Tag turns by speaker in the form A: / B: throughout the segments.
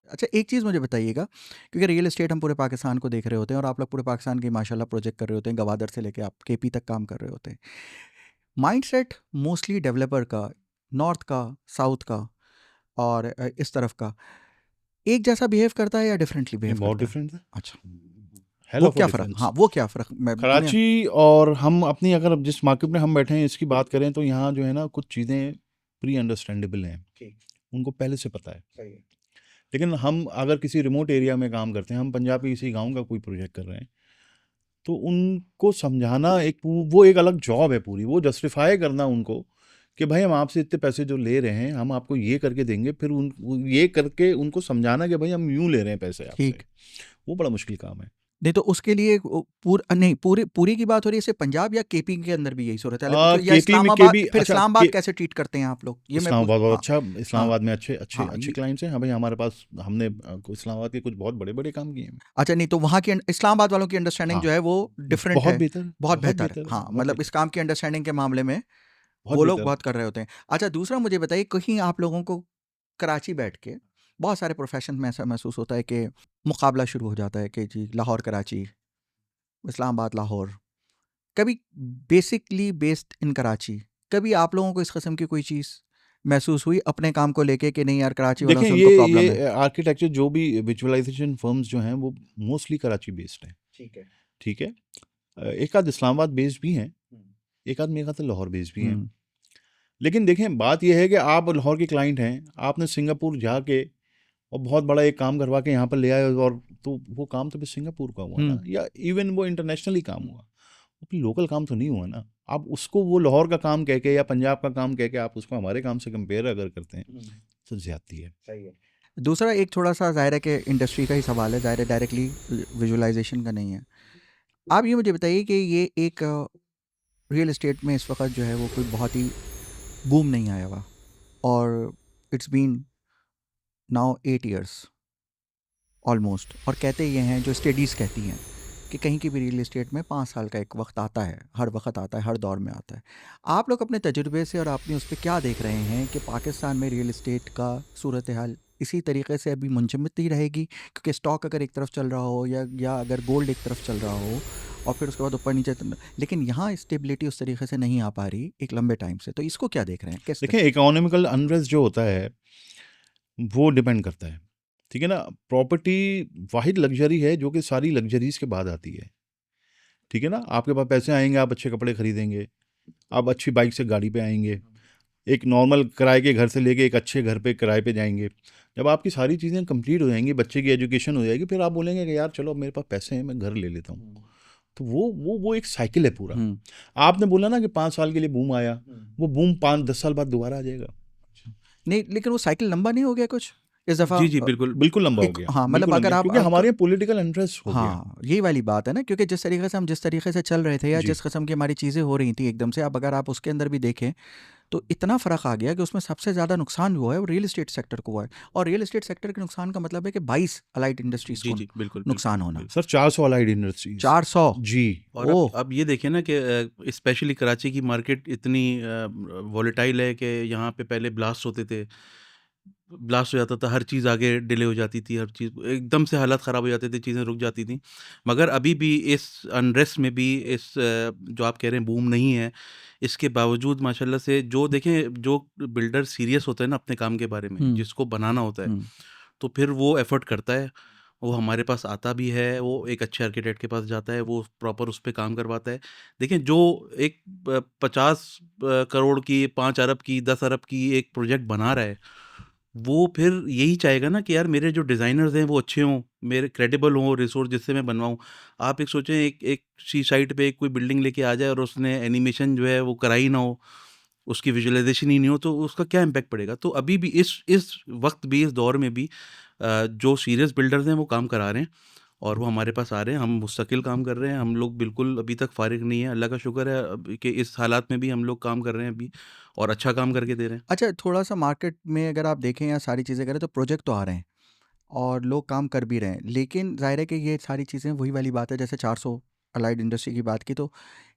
A: अच्छा, एक चीज़ मुझे बताइएगा, क्योंकि रियल एस्टेट हम पूरे पाकिस्तान को देख रहे होते हैं और आप लोग पूरे पाकिस्तान की माशाल्लाह प्रोजेक्ट कर रहे होते हैं, गवादर से लेके आप केपी तक काम कर रहे होते हैं। माइंडसेट मोस्टली डेवलपर का, नॉर्थ का, साउथ का और इस तरफ का एक जैसा बिहेव करता है या डिफरेंटली
B: ये
A: बिहेव
B: बहुत
A: करता है?
B: डिफरेंस है,
A: अच्छा,
B: हेल
A: वो
B: ऑफ अ
A: क्या फ़र्क,
B: डिफरेंस।
A: हाँ, वो क्या फ़र्क मैं दुनिया
B: कराची और हम अपनी, अगर जिस मार्केट में हम बैठे हैं इसकी बात करें, तो यहाँ जो है ना कुछ चीज़ें प्री अंडरस्टैंडेबल हैं,
A: ठीक,
B: उनको पहले से पता है।
A: सही है।
B: लेकिन हम अगर किसी रिमोट एरिया में काम करते हैं, हम पंजाब के किसी गांव का कोई प्रोजेक्ट कर रहे हैं, तो उनको समझाना वो एक अलग जॉब है पूरी, वो जस्टिफाई करना उनको कि भाई हम आपसे इतने पैसे जो ले रहे हैं हम आपको ये करके देंगे, फिर ये करके उनको समझाना कि भाई हम यूँ ले रहे हैं पैसे आपसे,
A: ठीक।
B: वो बड़ा मुश्किल काम है।
A: नहीं तो उसके लिए नहीं, पूरी की बात हो रही है, सिर्फ पंजाब या केपी के अंदर भी यही सूरत है? या
B: केपी में के
A: इस्लामाबाद,
B: भी
A: फिर
B: अच्छा
A: इस्लामाबाद कैसे ट्रीट करते हैं आप लोग, ये मैं पूछ,
B: इस्लामाबाद बहुत
A: हाँ,
B: अच्छा,
A: हाँ,
B: इस्लामाबाद में अच्छे अच्छे
A: हाँ,
B: अच्छे क्लाइंट्स हैं। हाँ भाई, हमारे पास हमने इस्लामाबाद के कुछ बहुत बड़े बड़े काम किए हैं।
A: अच्छा, नहीं तो वहाँ की इस्लामाबाद वालों की अंडरस्टैंडिंग
B: हाँ,
A: जो है वो डिफरेंट
B: बहुत
A: है,
B: बेहतर,
A: बहुत
B: बहुत
A: बेहतर है,
B: बेहतर,
A: हाँ,
B: बहुत
A: मतलब इस
B: बेहतर,
A: काम की अंडरस्टैंडिंग के मामले में
B: बहुत
A: वो लोग
B: बेहतर।
A: बहुत कर रहे होते हैं। अच्छा, दूसरा मुझे बताइए, कहीं आप लोगों को कराची बैठ के बहुत सारे प्रोफेशन में ऐसा महसूस होता है कि मुकाबला शुरू हो जाता है कि जी लाहौर कराची, इस्लामाबाद लाहौर, कभी बेसिकली बेस्ड इन कराची, कभी आप लोगों को इस किस्म की कोई चीज़ महसूस हुई अपने काम को लेके कि नहीं यार कराची वालों
B: देखें,
A: से उनको प्रॉब्लम है?
B: ये आर्किटेक्चर जो भी विजुअलाइजेशन फर्म्स जो हैं वो मोस्टली कराची बेस्ड हैं।
A: ठीक है।
B: ठीक है, एक आध इस्लामाबाद बेस्ड भी हैं, एक आध मेरे ख्याल से लाहौर बेस्ड भी हैं।
A: हम्म,
B: लेकिन देखें, बात यह है कि आप लाहौर के क्लाइंट हैं, आपने सिंगापुर जाके और बहुत बड़ा एक काम करवा के यहाँ पर ले आए, और तो वो काम तो फिर सिंगापुर का हुआ ना,
A: हम्म,
B: या इवन वो इंटरनेशनली काम हुआ, वो फिर लोकल काम तो नहीं हुआ ना। आप उसको वो लाहौर का काम कह के या पंजाब का काम कह के आप उसको हमारे काम से कंपेयर अगर करते हैं, तो ज्यादती है।
A: सही है। दूसरा एक थोड़ा सा ज़ाहिर है कि इंडस्ट्री का ही सवाल है, ज़ाहिर है डायरेक्टली विजुअलाइजेशन का नहीं है। आप ये मुझे बताइए कि ये एक रियल एस्टेट में इस वक्त जो है वो कोई बहुत ही बूम नहीं आया हुआ, और it's been now 8 years almost, और कहते ये हैं, जो स्टडीज़ कहती हैं कि कहीं की भी रियल एस्टेट में 5 साल का एक वक्त आता है, हर वक्त आता है, हर दौर में आता है। आप लोग अपने तजुर्बे से और अपनी उस पर क्या देख रहे हैं कि पाकिस्तान में रियल एस्टेट का सूरत हाल इसी तरीके से अभी मुंजमद ही रहेगी, क्योंकि स्टॉक अगर एक तरफ चल रहा हो या अगर गोल्ड एक तरफ चल रहा हो और फिर उसके बाद ऊपर नीचे, लेकिन यहाँ स्टेबिलिटी उस तरीके से नहीं आ पा रही एक लंबे टाइम से, तो इसको क्या देख रहे हैं, किस
B: देखें, इकोनॉमिकल अनरेस्ट जो होता है वो डिपेंड करता है, ठीक है ना। प्रॉपर्टी वाहिद लग्जरी है जो कि सारी लग्जरीज के बाद आती है, ठीक है ना। आपके पास पैसे आएंगे, आप अच्छे कपड़े खरीदेंगे, आप अच्छी बाइक से गाड़ी पे आएंगे, एक नॉर्मल किराए के घर से लेके एक अच्छे घर पे किराए पे जाएंगे। जब आपकी सारी चीज़ें कंप्लीट हो जाएंगी, बच्चे की एजुकेशन हो जाएगी, फिर आप बोलेंगे कि यार चलो अब मेरे पास पैसे हैं, मैं घर ले लेता हूँ। तो वो एक साइकिल है पूरा।
A: हम्म,
B: आपने बोला ना कि 5 साल के लिए बूम आया, वो बूम 5-10 साल बाद दोबारा आ जाएगा।
A: नहीं, लेकिन वो साइकिल लंबा नहीं हो गया कुछ इस दफ़ा?
C: जी, जी, बिल्कुल।
B: बिल्कुल लंबा हो
A: एक,
B: गया,
A: हाँ, मतलब
B: बिल्कुल लंबा
A: अगर
B: गया,
A: आप
B: क्योंकि हमारे यहाँ पॉलिटिकल इंटरेस्ट हो गया।
A: हाँ, यही वाली बात है ना, क्योंकि जिस तरीके से चल रहे थे या
B: जी,
A: जिस किस्म की हमारी चीज़ें हो रही थी एकदम से, अब अगर आप उसके अंदर भी देखें तो इतना फ़र्क आ गया कि उसमें सबसे ज़्यादा नुकसान हुआ है वो रियल एस्टेट सेक्टर को हुआ है, और रियल एस्टेट सेक्टर के नुकसान का मतलब है कि 22 अलाइड इंडस्ट्रीज़
C: जी,
A: को
C: जी, बिल्कुल, बिल्कुल,
A: नुकसान होना।
C: बिल्कुल।
B: Sir 400 allied industries.
A: 400?
B: जी।
C: और
A: ओह,
C: अब ये देखिए ना कि स्पेशली कराची की मार्केट इतनी वॉलेटाइल है कि यहाँ पे पहले ब्लास्ट होते थे, ब्लास्ट हो जाता था, हर चीज़ आगे डिले हो जाती थी, हर चीज़ एकदम से हालात ख़राब हो जाते थे, चीज़ें रुक जाती थी। मगर अभी भी इस अनरेस्ट में भी जो आप कह रहे हैं बूम नहीं है, इसके बावजूद माशाल्लाह से जो देखें, जो बिल्डर सीरियस होता है ना अपने काम के बारे में,
A: हम्म,
C: जिसको बनाना होता है,
A: हम्म,
C: तो फिर वो एफ़र्ट करता है, वो हमारे पास आता भी है, वो एक अच्छे आर्किटेक्ट के पास जाता है, वो प्रॉपर उस पे काम करवाता है। देखिए, जो एक 50 करोड़ की, 5 अरब की, 10 अरब की एक प्रोजेक्ट बना रहा है, वो फिर यही चाहेगा ना कि यार मेरे जो डिज़ाइनर्स हैं वो अच्छे हों, मेरे क्रेडिबल हों, रिसोर्स जिससे मैं बनवाऊँ। आप एक सोचें, एक एक सी साइट पे कोई बिल्डिंग लेके आ जाए और उसने एनिमेशन जो है वो कराई ना हो, उसकी विजुअलाइज़ेशन ही नहीं हो, तो उसका क्या इम्पैक्ट पड़ेगा? तो अभी भी इस वक़्त भी, इस दौर में भी जो सीरियस बिल्डर्स हैं वो काम करा रहे हैं और वो हमारे पास आ रहे हैं, हम मुस्तकिल काम कर रहे हैं, हम लोग बिल्कुल अभी तक फ़ारिग नहीं है, अल्लाह का शुक्र है कि इस हालात में भी हम लोग काम कर रहे हैं अभी और अच्छा काम करके दे रहे हैं।
A: अच्छा, थोड़ा सा मार्केट में अगर आप देखें या सारी चीज़ें करें तो प्रोजेक्ट तो आ रहे हैं और लोग काम कर भी रहे हैं, लेकिन ज़ाहिर है कि ये सारी चीज़ें वही वाली बात है, जैसे 400 अलाइड इंडस्ट्री की बात की, तो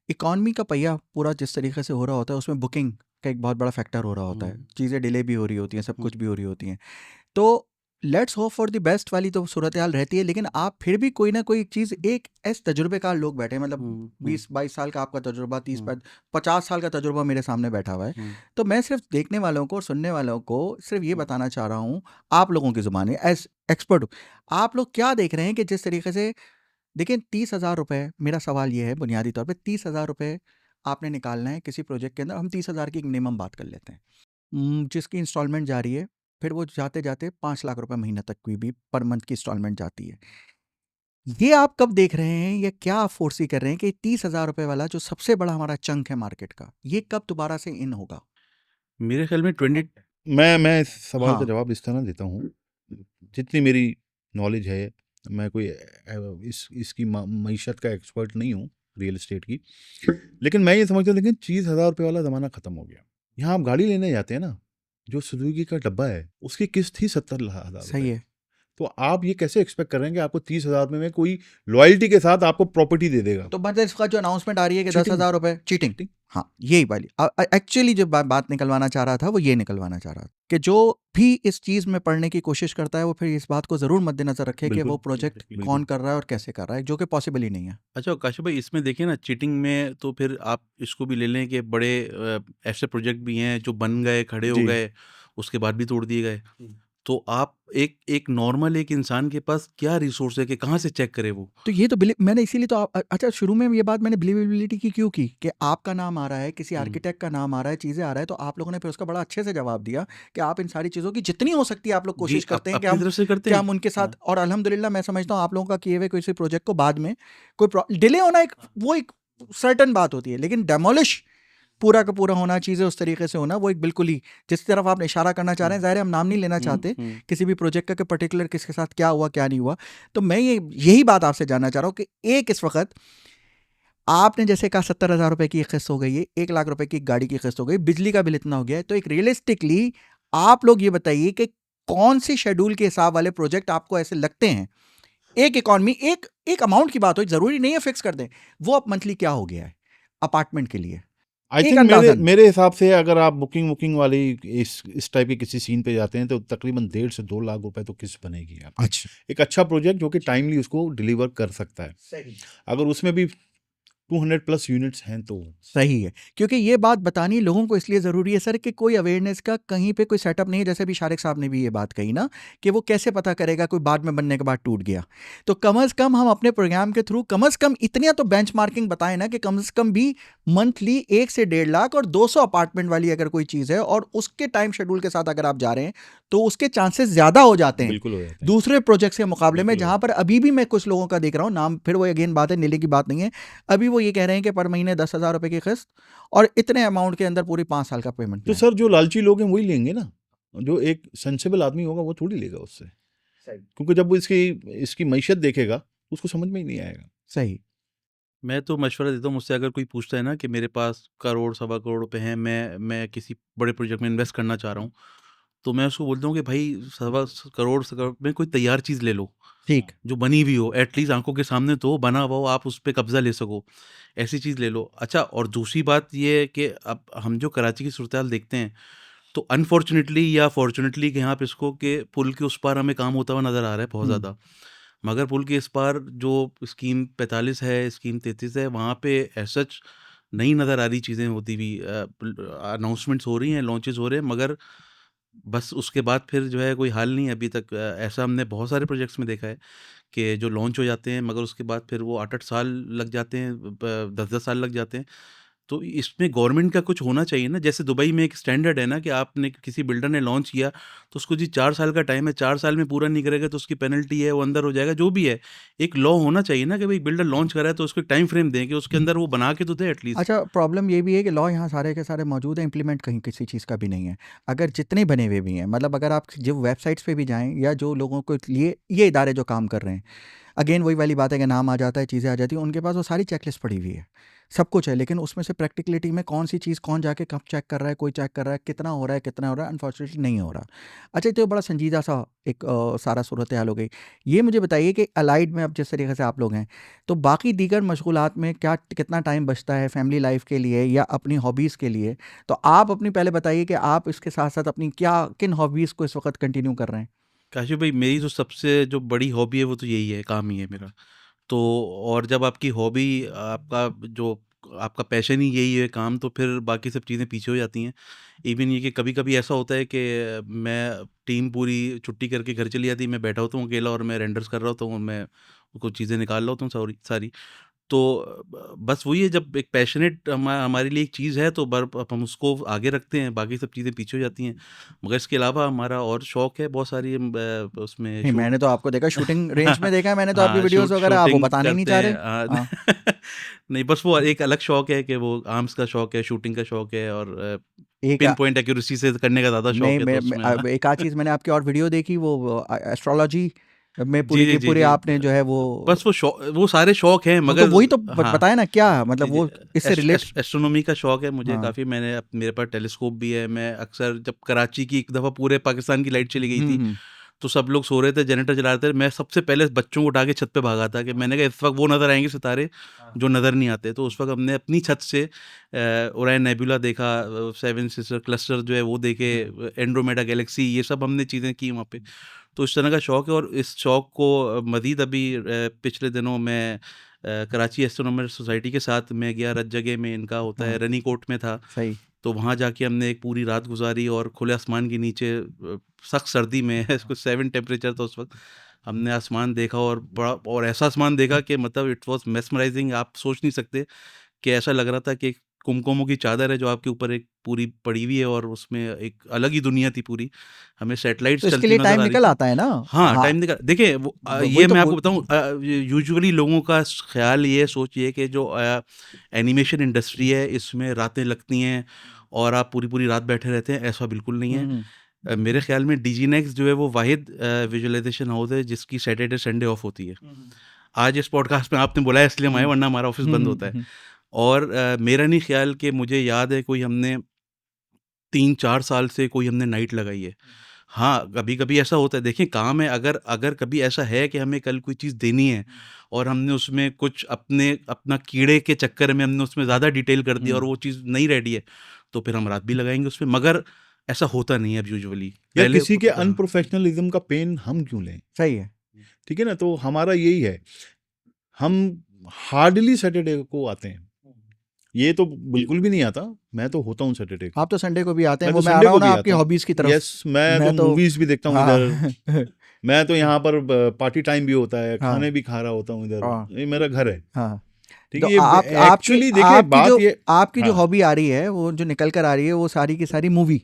A: इकॉनमी का पहिया पूरा जिस तरीके से हो रहा होता है उसमें बुकिंग का एक बहुत बड़ा फैक्टर हो रहा होता है, चीज़ें डिले भी हो रही होती हैं, सब कुछ भी हो रही होती हैं। तो let's hope for the best वाली तो सूरत हाल रहती है, लेकिन आप फिर भी कोई ना कोई चीज़, एक ऐसे तजुर्बेकार लोग बैठे हैं, मतलब 20-22 साल का आपका तजुर्बा, 30-50 साल का तजुर्बा मेरे सामने बैठा हुआ है। तो मैं सिर्फ देखने वालों को और सुनने वालों को सिर्फ ये बताना चाह रहा हूँ, आप लोगों की ज़ुबानी एज एक्सपर्ट, आप लोग क्या देख रहे हैं कि जिस तरीके से देखिए 30,000 रुपये, मेरा सवाल ये है बुनियादी तौर पे, 30,000 रुपये आपने निकालना है किसी प्रोजेक्ट के अंदर, हम 30,000 की एक मिनिमम बात कर लेते हैं, जिसकी इंस्टॉलमेंट जा रही है, फिर वो जाते जाते 5 लाख रुपए महीना तक की भी पर मंथ की इंस्टॉलमेंट जाती है। ये आप कब देख रहे हैं या क्या आप फोर्सी कर रहे हैं कि 30,000 रुपए वाला जो सबसे बड़ा हमारा चंक है मार्केट का, ये कब दोबारा से इन होगा?
C: मेरे ख्याल में 20
B: मैं इस सवाल का
A: हाँ,
B: जवाब इस तरह देता हूँ, जितनी मेरी नॉलेज है, मैं कोई इसकी मईशत का एक्सपर्ट नहीं हूँ रियल एस्टेट की, लेकिन मैं ये समझता हूँ, लेकिन 30,000 रुपये वाला ज़माना ख़त्म हो गया। यहाँ आप गाड़ी लेने जाते हैं ना, जो सुजुकी का डब्बा है उसकी किस्त थी 70,000
A: सही
B: रुपये।
A: है।
B: तो आप ये कैसे एक्सपेक्ट कर रहे हैं कि आपको 30,000 रुपये में कोई लॉयल्टी के साथ आपको प्रॉपर्टी दे देगा?
A: तो मतलब इसका जो अनाउंसमेंट आ रही है कि
B: चीटिंग
A: 10,000 रुपए चीटिंग,
B: चीटिंग
A: हाँ यही वाली एक्चुअली जो बात निकलवाना चाह रहा था वो ये निकलवाना चाह रहा था कि जो भी इस चीज़ में पढ़ने की कोशिश करता है वो फिर इस बात को ज़रूर मद्देनजर रखे कि वो
B: बिल्कुल
A: प्रोजेक्ट
B: बिल्कुल
A: कौन कर रहा है और कैसे कर रहा है, जो कि पॉसिबल ही नहीं है।
C: अच्छा काशिफ भाई, इसमें देखिए ना, चीटिंग में तो फिर आप इसको भी ले लें कि बड़े ऐसे प्रोजेक्ट भी हैं जो बन गए, खड़े हो
B: जी
C: गए, उसके बाद भी तोड़ दिए गए। तो आप एक एक नॉर्मल एक इंसान के पास क्या रिसोर्स है कि कहाँ से चेक करे वो?
A: तो ये तो मैंने इसीलिए तो अच्छा शुरू में ये बात मैंने बिलीवेबिलिटी की क्यों की कि आपका नाम आ रहा है, किसी आर्किटेक्ट का नाम आ रहा है, चीज़ें आ रहा है, तो आप लोगों ने फिर उसका बड़ा अच्छे से जवाब दिया कि आप इन सारी चीज़ों की जितनी हो सकती है आप लोग
C: जी,
A: कोशिश करते हैं
C: अपनी तरफ से करते हैं।
A: हम उनके
C: हाँ।
A: साथ, और अल्हम्दुलिल्लाह मैं समझता हूँ आप लोगों का किए हुए किसी प्रोजेक्ट को बाद में कोई डिले होना एक सर्टन बात होती है, लेकिन डेमोलिश पूरा का पूरा होना, चीज़ें उस तरीके से होना, वो एक बिल्कुल ही जिस तरफ आप इशारा करना चाह रहे हैं, ज़ाहिर है हम नाम नहीं लेना चाहते किसी भी प्रोजेक्ट का कि पर्टिकुलर किसके साथ क्या हुआ क्या नहीं हुआ। तो मैं यही बात आपसे जानना चाह रहा हूँ कि एक इस वक्त आपने जैसे कहा 70,000 रुपए की एक किस्त हो गई है, 1 लाख रुपए की एक गाड़ी की किस्त हो गई, बिजली का बिल इतना हो गया है, तो एक रियलिस्टिकली आप लोग ये बताइए कि कौन सी शेड्यूल के हिसाब वाले प्रोजेक्ट आपको ऐसे लगते हैं, एक इकॉनमी एक अमाउंट की बात हो, जरूरी नहीं है फिक्स कर दें, वो अब मंथली क्या हो गया है अपार्टमेंट के लिए,
B: आई
A: एक
B: थिंक
A: अंदाजन।
B: मेरे हिसाब से अगर आप बुकिंग वाली इस टाइप के किसी सीन पे जाते हैं तो तकरीबन 1.5 से 2 लाख रुपए तो किस्त बनेगी आपकी।
A: अच्छा,
B: एक अच्छा प्रोजेक्ट जो कि टाइमली उसको डिलीवर कर सकता है,
A: सही
B: अगर उसमें भी 200 प्लस यूनिट्स हैं तो।
A: सही है, क्योंकि ये बात बतानी लोगों को इसलिए ज़रूरी है सर कि कोई अवेयरनेस का कहीं पे कोई सेटअप नहीं है, जैसे भी शारिक साहब ने भी ये बात कही ना कि वो कैसे पता करेगा कोई बाद में बनने के बाद टूट गया। तो कम अज़ कम हम अपने प्रोग्राम के थ्रू कम अज़ कम इतनी तो बेंचमार्किंग बताएं ना कि कम से कम भी मंथली 1 से 1.5 लाख और 200 अपार्टमेंट वाली अगर कोई चीज़ है और उसके टाइम शेड्यूल के साथ अगर आप जा रहे हैं तो उसके चांसेस ज़्यादा हो जाते हैं
B: बिल्कुल हो जाते हैं,
A: दूसरे प्रोजेक्ट्स के मुकाबले में,
B: बिल्कुल हो
A: जहां पर
B: जाते
A: अभी भी मैं कुछ लोगों का देख रहा हूं नाम, फिर वो अगेन बात है नीले की बात नहीं है, अभी वो ये कह रहे हैं कि पर महीने 10,000 रुपए की किस्त और इतने अमाउंट के अंदर पूरी 5 साल का पेमेंट
B: हैं। तो
A: प्लान।
B: सर जो लालची लोग हैं वही लेंगे ना, जो एक सेंसिबल आदमी होगा वो थोड़ी लेगा उससे,
A: सही
B: क्योंकि जब वो इसकी मईशत देखेगा उसको समझ में ही नहीं आएगा।
A: सही।
C: मैं तो मशवरा देता हूँ, मुझसे अगर कोई पूछता है ना कि मेरे पास करोड़ सवा करोड़ रुपए हैं, मैं किसी बड़े प्रोजेक्ट में इन्वेस्ट करना चाह रहा हूँ, तो मैं उसको बोलता हूँ कि भाई करोड़ में कोई तैयार चीज़ ले लो,
A: ठीक।
C: जो बनी हुई हो, एटलीस्ट आंखों के सामने तो हो, बना हुआ हो, आप उस पर कब्जा ले सको, ऐसी चीज़ ले लो। अच्छा, और दूसरी बात ये है कि अब हम जो कराची की सूरत हाल देखते हैं, तो अनफॉर्चुनेटली या फॉर्चुनेटली कि आप इसको कि पुल के उस पार हमें काम होता हुआ नज़र आ रहा है बहुत ज़्यादा, मगर पुल के इस पार जो स्कीम 45 है, स्कीम 33 है, वहाँ पे एज सच नहीं नज़र आ रही चीज़ें होती हुई, अनाउंसमेंट्स हो रही हैं, लॉन्चेस हो रहे हैं, मगर बस उसके बाद फिर जो है कोई हाल नहीं है अभी तक। ऐसा हमने बहुत सारे प्रोजेक्ट्स में देखा है कि जो लॉन्च हो जाते हैं मगर उसके बाद फिर वो 8-8 साल लग जाते हैं, 10-10 साल लग जाते हैं। तो इसमें गवर्नमेंट का कुछ होना चाहिए ना, जैसे दुबई में एक स्टैंडर्ड है ना कि आपने किसी बिल्डर ने लॉन्च किया तो उसको जी 4 साल का टाइम है, 4 साल में पूरा नहीं करेगा तो उसकी पेनल्टी है, वो अंदर हो जाएगा, जो भी है। एक लॉ होना चाहिए ना कि भाई बिल्डर लॉन्च कर रहा है तो उसको एक टाइम फ्रेम दें कि उसके अंदर वो बना के तो दे एटलीस्ट।
A: अच्छा, प्रॉब्लम ये भी है कि लॉ यहाँ सारे के सारे मौजूद हैं, इम्प्लीमेंट कहीं किसी चीज़ का भी नहीं है। अगर जितने बने हुए भी हैं, मतलब अगर आप जो वेबसाइट्स पे भी जाएं या जो लोगों को लिए ये इदारे जो काम कर रहे हैं, अगेन वही वाली बात है कि नाम आ जाता है, चीज़ें आ जाती हैं, उनके पास वो सारी चेकलिस्ट पड़ी हुई है। सब कुछ है, लेकिन उसमें से प्रैक्टिकलिटी में कौन सी चीज़ कौन जाके कब चेक कर रहा है, कोई चेक कर रहा है, कितना हो रहा है, कितना हो रहा है, अनफॉर्चुनेटली नहीं हो रहा। अच्छा, तो बड़ा संजीदा सा एक सारा सूरत हाल हो गई। ये मुझे बताइए कि अलाइड में अब जिस तरीके से आप लोग हैं, तो बाकी दीगर मशगूलात में क्या कितना टाइम बचता है फैमिली लाइफ के लिए या अपनी हॉबीज़ के लिए? तो आप अपनी पहले बताइए कि आप इसके साथ साथ अपनी किन हॉबीज़ को इस वक्त कंटिन्यू कर रहे हैं?
C: काशिफ भाई, मेरी जो सबसे जो बड़ी हॉबी है वो तो यही है, काम ही है मेरा। तो और जब आपकी हॉबी, आपका जो आपका पैशन ही यही है काम, तो फिर बाकी सब चीज़ें पीछे हो जाती हैं। इवन ये कि कभी-कभी ऐसा होता है कि मैं टीम पूरी छुट्टी करके घर चली जाती है, मैं बैठा होता हूँ अकेला और मैं रेंडर्स कर रहा होता हूँ, मैं कुछ चीज़ें निकाल रहा होता हूँ सारी। तो बस वही है, जब एक पैशनेट हमारे लिए एक चीज़ है तो अब हम उसको आगे रखते हैं, बाकी सब चीज़ें पीछे हो जाती हैं। मगर इसके अलावा हमारा और शौक है बहुत सारी, हम उसमें
A: नहीं,
C: शूट
A: मैंने तो आपको देखा शूटिंग रेंज में देखा है, मैंने तो आपकी
C: हाँ,
A: वीडियोस वगैरह, आप वो
C: शूटिंग
A: बताना ही नहीं
C: करते
A: चाह
C: हैं।
A: रहे। हाँ।
C: नहीं, बस वो एक अलग शौक है कि वो आर्म्स का शौक है, शूटिंग का शौक है, और
A: एक
C: पिन पॉइंट एक्यूरेसी से करने का ज़्यादा
A: नहीं,
C: शौक है, तो उसमें हाँ।
A: अब एक आध चीज़ मैंने आपकी और वीडियो देखी, वो एस्ट्रोलॉजी में
C: जी,
A: पूरी
C: जी,
A: की
C: जी,
A: पूरी
C: जी।
A: आपने जो है वो
C: बस वो सारे शौक हैं,
A: हाँ, तो
C: मगर
A: वही तो
C: हाँ।
A: बताया ना क्या मतलब
C: जी, जी।
A: वो इससे रिलेट।
C: एस्ट्रोनॉमी का शौक है मुझे
A: हाँ।
C: काफ़ी। मेरे पास टेलीस्कोप भी है। मैं अक्सर, जब कराची की एक दफ़ा पूरे पाकिस्तान की लाइट चली गई थी,
A: हम्म।
C: तो सब लोग सो रहे थे, जनरेटर चला रहे थे, मैं सबसे पहले बच्चों को उठा के छत पे भागा था कि मैंने कहा इस वक्त वो नज़र आएंगे सितारे जो नज़र नहीं आते। तो उस वक्त हमने अपनी छत से ओरायन नेबुला देखा, सेवन सिस्टर क्लस्टर जो है वो देखे, एंड्रोमेडा गैलेक्सी, ये सब हमने चीज़ें की वहाँ पे। तो इस तरह का शौक है, और इस शौक को मज़ीद अभी पिछले दिनों मैं कराची एस्ट्रोनॉमर सोसाइटी के साथ मैं गया। रत जगह में इनका होता है,
A: हाँ,
C: रनीकोट में था।
A: सही।
C: तो वहाँ जाके हमने एक पूरी रात गुजारी, और खुले आसमान के नीचे, सख्त सर्दी में कुछ 7 टेम्परेचर था उस वक्त, हमने आसमान देखा, और बड़ा, और ऐसा आसमान देखा कि मतलब इट वाज मेस्मराइजिंग। आप सोच नहीं सकते कि ऐसा लग रहा था कि एक कुमकुमों की चादर है जो आपके ऊपर एक पूरी पड़ी हुई है, और उसमें एक अलग ही दुनिया थी पूरी। हमें
A: तो
C: सैटेलाइट्स
A: इसके
C: चलती
A: लिए
C: नज़र
A: टाइम
C: आ रही
A: निकल
C: थी।
A: आता है ना।
C: हाँ,
A: हाँ,
C: टाइम निकाल, देखिए वो
A: वही
C: ये
A: तो
C: मैं आपको बताऊँ, यूजुअली लोगों का ख़्याल ये सोचिए कि जो एनिमेशन इंडस्ट्री है इसमें रातें लगती हैं और आप पूरी-पूरी रात बैठे रहते हैं, ऐसा बिल्कुल नहीं है।
A: हम्म।
C: मेरे ख़्याल में डीजीनेक्स जो है वो वाहिद विजुअलाइज़ेशन हाउस है जिसकी सैटरडे संडे ऑफ होती है। आज इस पॉडकास्ट में आपने बुलाया इसलिए हम आए,
A: हम्म।
C: वरना हमारा ऑफ़िस बंद होता है।
A: हम्म।
C: और मेरा नहीं ख़्याल कि मुझे याद है कोई हमने 3-4 साल से कोई हमने नाइट लगाई है। हाँ, कभी-कभी ऐसा होता है, देखिए काम है, अगर अगर कभी ऐसा है कि हमें कल कोई चीज़ देनी है और हमने उसमें कुछ अपना कीड़े के चक्कर में हमने उसमें ज़्यादा डिटेल कर दिया और वो चीज़ नहीं रेडी है, तो फिर हम रात भी लगाएँगे उसमें, मगर ऐसा होता नहीं है अब यूजुअली।
B: या
C: पहले
B: किसी के अनप्रोफेशनलिज्म का पेन हम क्यों लें?
A: सही है।
B: ठीक है ना? तो हमारा यही है, हम हार्डली सैटरडे को आते हैं। ये तो बिल्कुल भी नहीं आता, मैं तो होता हूँ सैटरडे को।
A: आप तो संडे को भी आते हैं,
B: मैं
A: वो
B: तो
A: मैं आ
B: संडे
A: रहा
B: को
A: हूँ ना
B: भी
A: आपकी
B: आता हूँ।
A: हॉबीज़ की तरफ।
B: यस, मैं तो
A: मैं तो
B: मूवीज़ भी देखता हूँ
A: हाँ।
B: इधर। मैं तो यहाँ पर पार्टी टाइम भी होता है,
A: हाँ।
B: खाने भी खा रहा होता हूँ इधर।
A: हाँ।
B: ये मेरा घर है।
A: हाँ।
B: ठीक
A: तो
B: है? ये
A: आप आपकी
B: एक्चुअली देखिए बात ये
A: आपकी जो
B: हाँ,
A: हॉबी आ रही है, वो जो निकल कर आ रही है, वो सारी की सारी
B: मूवी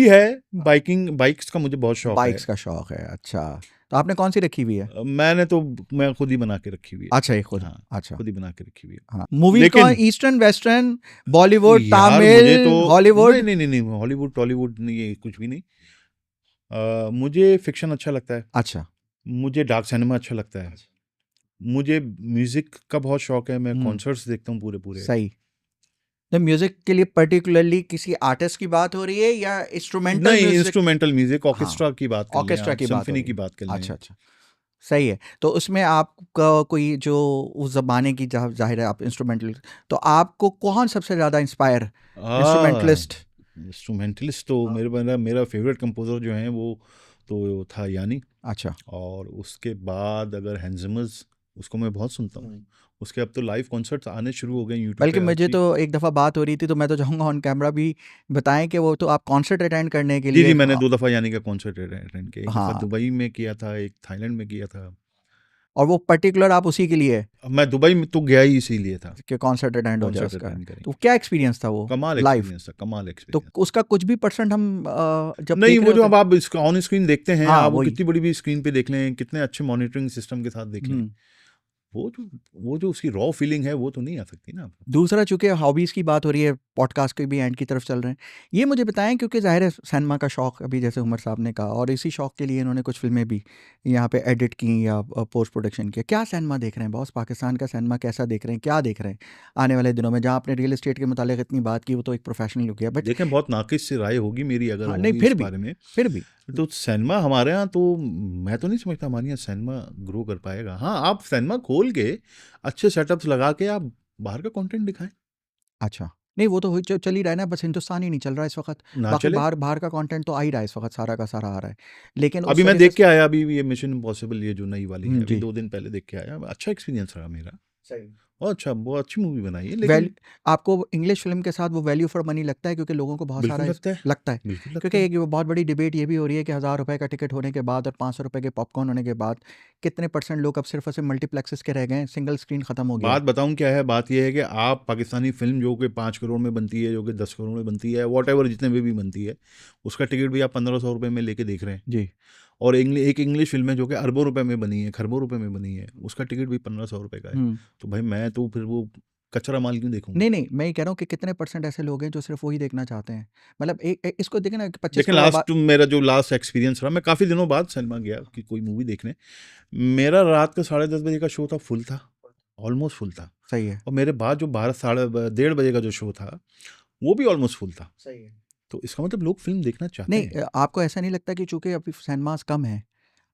B: है, बाइक्स का मुझे बहुत शौक है।
A: बाइक्स का शौक है। अच्छा, तो आपने कौन सी रखी हुई है?
B: मैं खुद ही बना के रखी हुई है।
A: अच्छा, ये खुद।
B: हाँ,
A: अच्छा।
B: खुद ही बना के रखी हुई है।
A: हाँ, मूवीज कौन,
B: लेकिन
A: ईस्टर्न, वेस्टर्न, बॉलीवुड,
B: यार
A: तमिल,
B: मुझे तो
A: हॉलीवुड?
B: नहीं, हॉलीवुड टॉलीवुड नहीं, ये कुछ भी नहीं। मुझे फिक्शन अच्छा लगता है,
A: अच्छा।
B: मुझे डार्क सिनेमा अच्छा लगता है, मुझे म्यूजिक का बहुत शौक है, मैं
A: हम्म।
B: कॉन्सर्ट्स देखता हूँ पूरे पूरे।
A: सही। तो म्यूजिक के लिए पर्टिकुलरली किसी आर्टिस्ट की बात हो रही है या इंस्ट्रूमेंटल
B: नहीं,
A: म्यूजिक?
B: इंस्ट्रूमेंटल म्यूजिक,
A: हाँ,
B: ऑर्केस्ट्रा की बात कर लें
A: ऑर्केस्ट्रा
B: आप,
A: की बात हो
B: सिम्फनी
A: रही
B: की
A: है।
B: बात कर लें।
A: अच्छा, अच्छा। सही है। तो उसमें आपका कोई जो उस ज़माने की, जहाँ जाहिर है आप इंस्ट्रूमेंटल, तो आपको कौन सबसे ज़्यादा इंस्पायर इंस्ट्रूमेंटलिस्ट?
B: इंस्ट्रूमेंटलिस्ट तो मेरा फेवरेट कंपोजर जो है वो तो था यानी।
A: अच्छा।
B: और उसके बाद अगर हैंस जिमर्स, उसको मैं बहुत सुनता हूँ। उसके अब तो लाइव कॉन्सर्ट्स आने शुरू हो गए यूट्यूब
A: बल्कि
B: पे
A: मुझे
B: आपकी।
A: तो एक दफ़ा बात हो रही थी, तो मैं तो चाहूँगा ऑन कैमरा भी बताएं कि वो तो आप कॉन्सर्ट अटेंड करने के
B: जी
A: लिए
B: जी, मैंने 2 दफ़ा यानी का कॉन्सर्ट अटेंड किया। एक दफ़ा
A: हाँ,
B: दुबई में किया था, एक थाईलैंड में किया था।
A: और वो पर्टिकुलर आप उसी के लिए
B: अब मैं दुबई में तो गया ही इसीलिए था,
A: कि कॉन्सर्ट अटेंड हो जाए
B: कॉन्सर्ट
A: उसका।
B: अटेंड
A: तो
B: करेंगे।
A: क्या एक्सपीरियंस था वो
B: कमाल
A: लाइव?
B: एक्सपीरियंस था, कमाल
A: तो
B: एक्सपीरियंस।
A: उसका कुछ भी परसेंट हम जब
B: नहीं,
A: देख रहे
B: वो जो
A: होते
B: अब
A: हैं?
B: आप ऑन स्क्रीन देखते हैं,
A: हाँ,
B: आप वो
A: वही।
B: कितनी बड़ी भी स्क्रीन पे देख लें, कितने अच्छे मॉनिटरिंग सिस्टम के साथ देख लें, वो जो उसकी रॉ फीलिंग है वो तो नहीं आ सकती ना।
A: दूसरा, चूंकि हॉबीज़ की बात हो रही है, पॉडकास्ट के भी एंड की तरफ चल रहे हैं। ये मुझे बताएं, क्योंकि ज़ाहिर है सिनेमा का शौक़ अभी जैसे उमर साहब ने कहा, और इसी शौक़ के लिए इन्होंने कुछ फ़िल्में भी यहाँ पे एडिट की या पोस्ट प्रोडक्शन किया। क्या सिनेमा देख रहे हैं बॉस? पाकिस्तान का सिनेमा कैसा देख रहे हैं? क्या देख रहे हैं आने वाले दिनों में? जहाँ आपने रियल एस्टेट के मुतालिक इतनी बात की, वो तो एक प्रोफेशनल हो गया, बट
B: देखें बहुत नाकिस से राय होगी मेरी अगर
A: हाँ, नहीं
B: होगी
A: फिर
B: इस
A: भी
B: बारे में,
A: फिर भी
B: तो सिनेमा हमारे यहाँ तो मैं तो नहीं समझता हमारे यहाँ सिनेमा ग्रो कर पाएगा। हाँ, आप सिनेमा खोल के अच्छे सेटअप्स लगा के आप बाहर का कंटेंट दिखाएं,
A: अच्छा, नहीं वो तो चल ही रहा है ना, बस हिंदुस्तान ही नहीं चल रहा है इस वक्त।
B: ना
A: बाकी
B: चले।
A: बाहर का कंटेंट तो आ ही रहा है इस वक्त, सारा का सारा आ रहा है, लेकिन
B: अभी
A: उस
B: मैं
A: तरीके
B: देख के आया, अभी ये मिशन इम्पॉसिबल ये जो नई वाली है, अभी
A: जी
B: 2 दिन पहले देख के आया, अच्छा एक्सपीरियंस रहा मेरा।
A: सही।
B: बहुत अच्छा, बहुत अच्छी मूवी बनाई है,
A: वैल
B: लेकिन
A: आपको इंग्लिश फिल्म के साथ वो वैल्यू फॉर मनी लगता है? क्योंकि लोगों को बहुत
B: बिल्कुल
A: सारा
B: लगता है,
A: लगता है,
B: बिल्कुल लगता
A: क्योंकि
B: है।
A: एक बहुत बड़ी डिबेट ये भी हो रही है कि 1000 रुपए का टिकट होने के बाद और 500 रुपए के पॉपकॉर्न होने के बाद कितने % लोग अब सिर्फ और सिर्फ मल्टीप्लेक्सेस के रह गए हैं, सिंगल स्क्रीन खत्म हो गया
B: बात
A: है।
B: बताऊं क्या है, बात यह है कि आप पाकिस्तानी फिल्म जो कि 5 करोड़ में बनती है, जो कि 10 करोड़ में बनती है, वॉट एवर जितने में भी बनती है, उसका टिकट भी आप 1500 रुपये में लेके देख रहे हैं।
A: जी,
B: और एक इंग्लिश फिल्म है जो कि अरबों रुपए में बनी है, खरबों रुपए में बनी है, उसका टिकट भी 1500 रुपये का है। तो भाई मैं तो फिर वो कचरा माल क्यों देखूंगा?
A: नहीं, मैं ये कह रहा हूँ कि कितने % ऐसे लोग हैं जो सिर्फ वही देखना चाहते हैं? मतलब इसको देखें ना कि 25
B: लेकिन
A: करोड़
B: लास्ट मेरा जो लास्ट एक्सपीरियंस रहा, मैं काफ़ी दिनों बाद सिनेमा गया कि कोई मूवी देखने, मेरा रात का 10:30 बजे का शो था, फुल था, ऑलमोस्ट फुल था।
A: सही है,
B: और मेरे बाद जो 1:30 बजे का जो शो था, वो भी ऑलमोस्ट फुल था।
A: सही है।
B: तो इसका मतलब लोग फिल्म देखना चाहते
A: नहीं,
B: हैं।
A: आपको ऐसा नहीं लगता कि चूंकि अभी सिनेमास कम हैं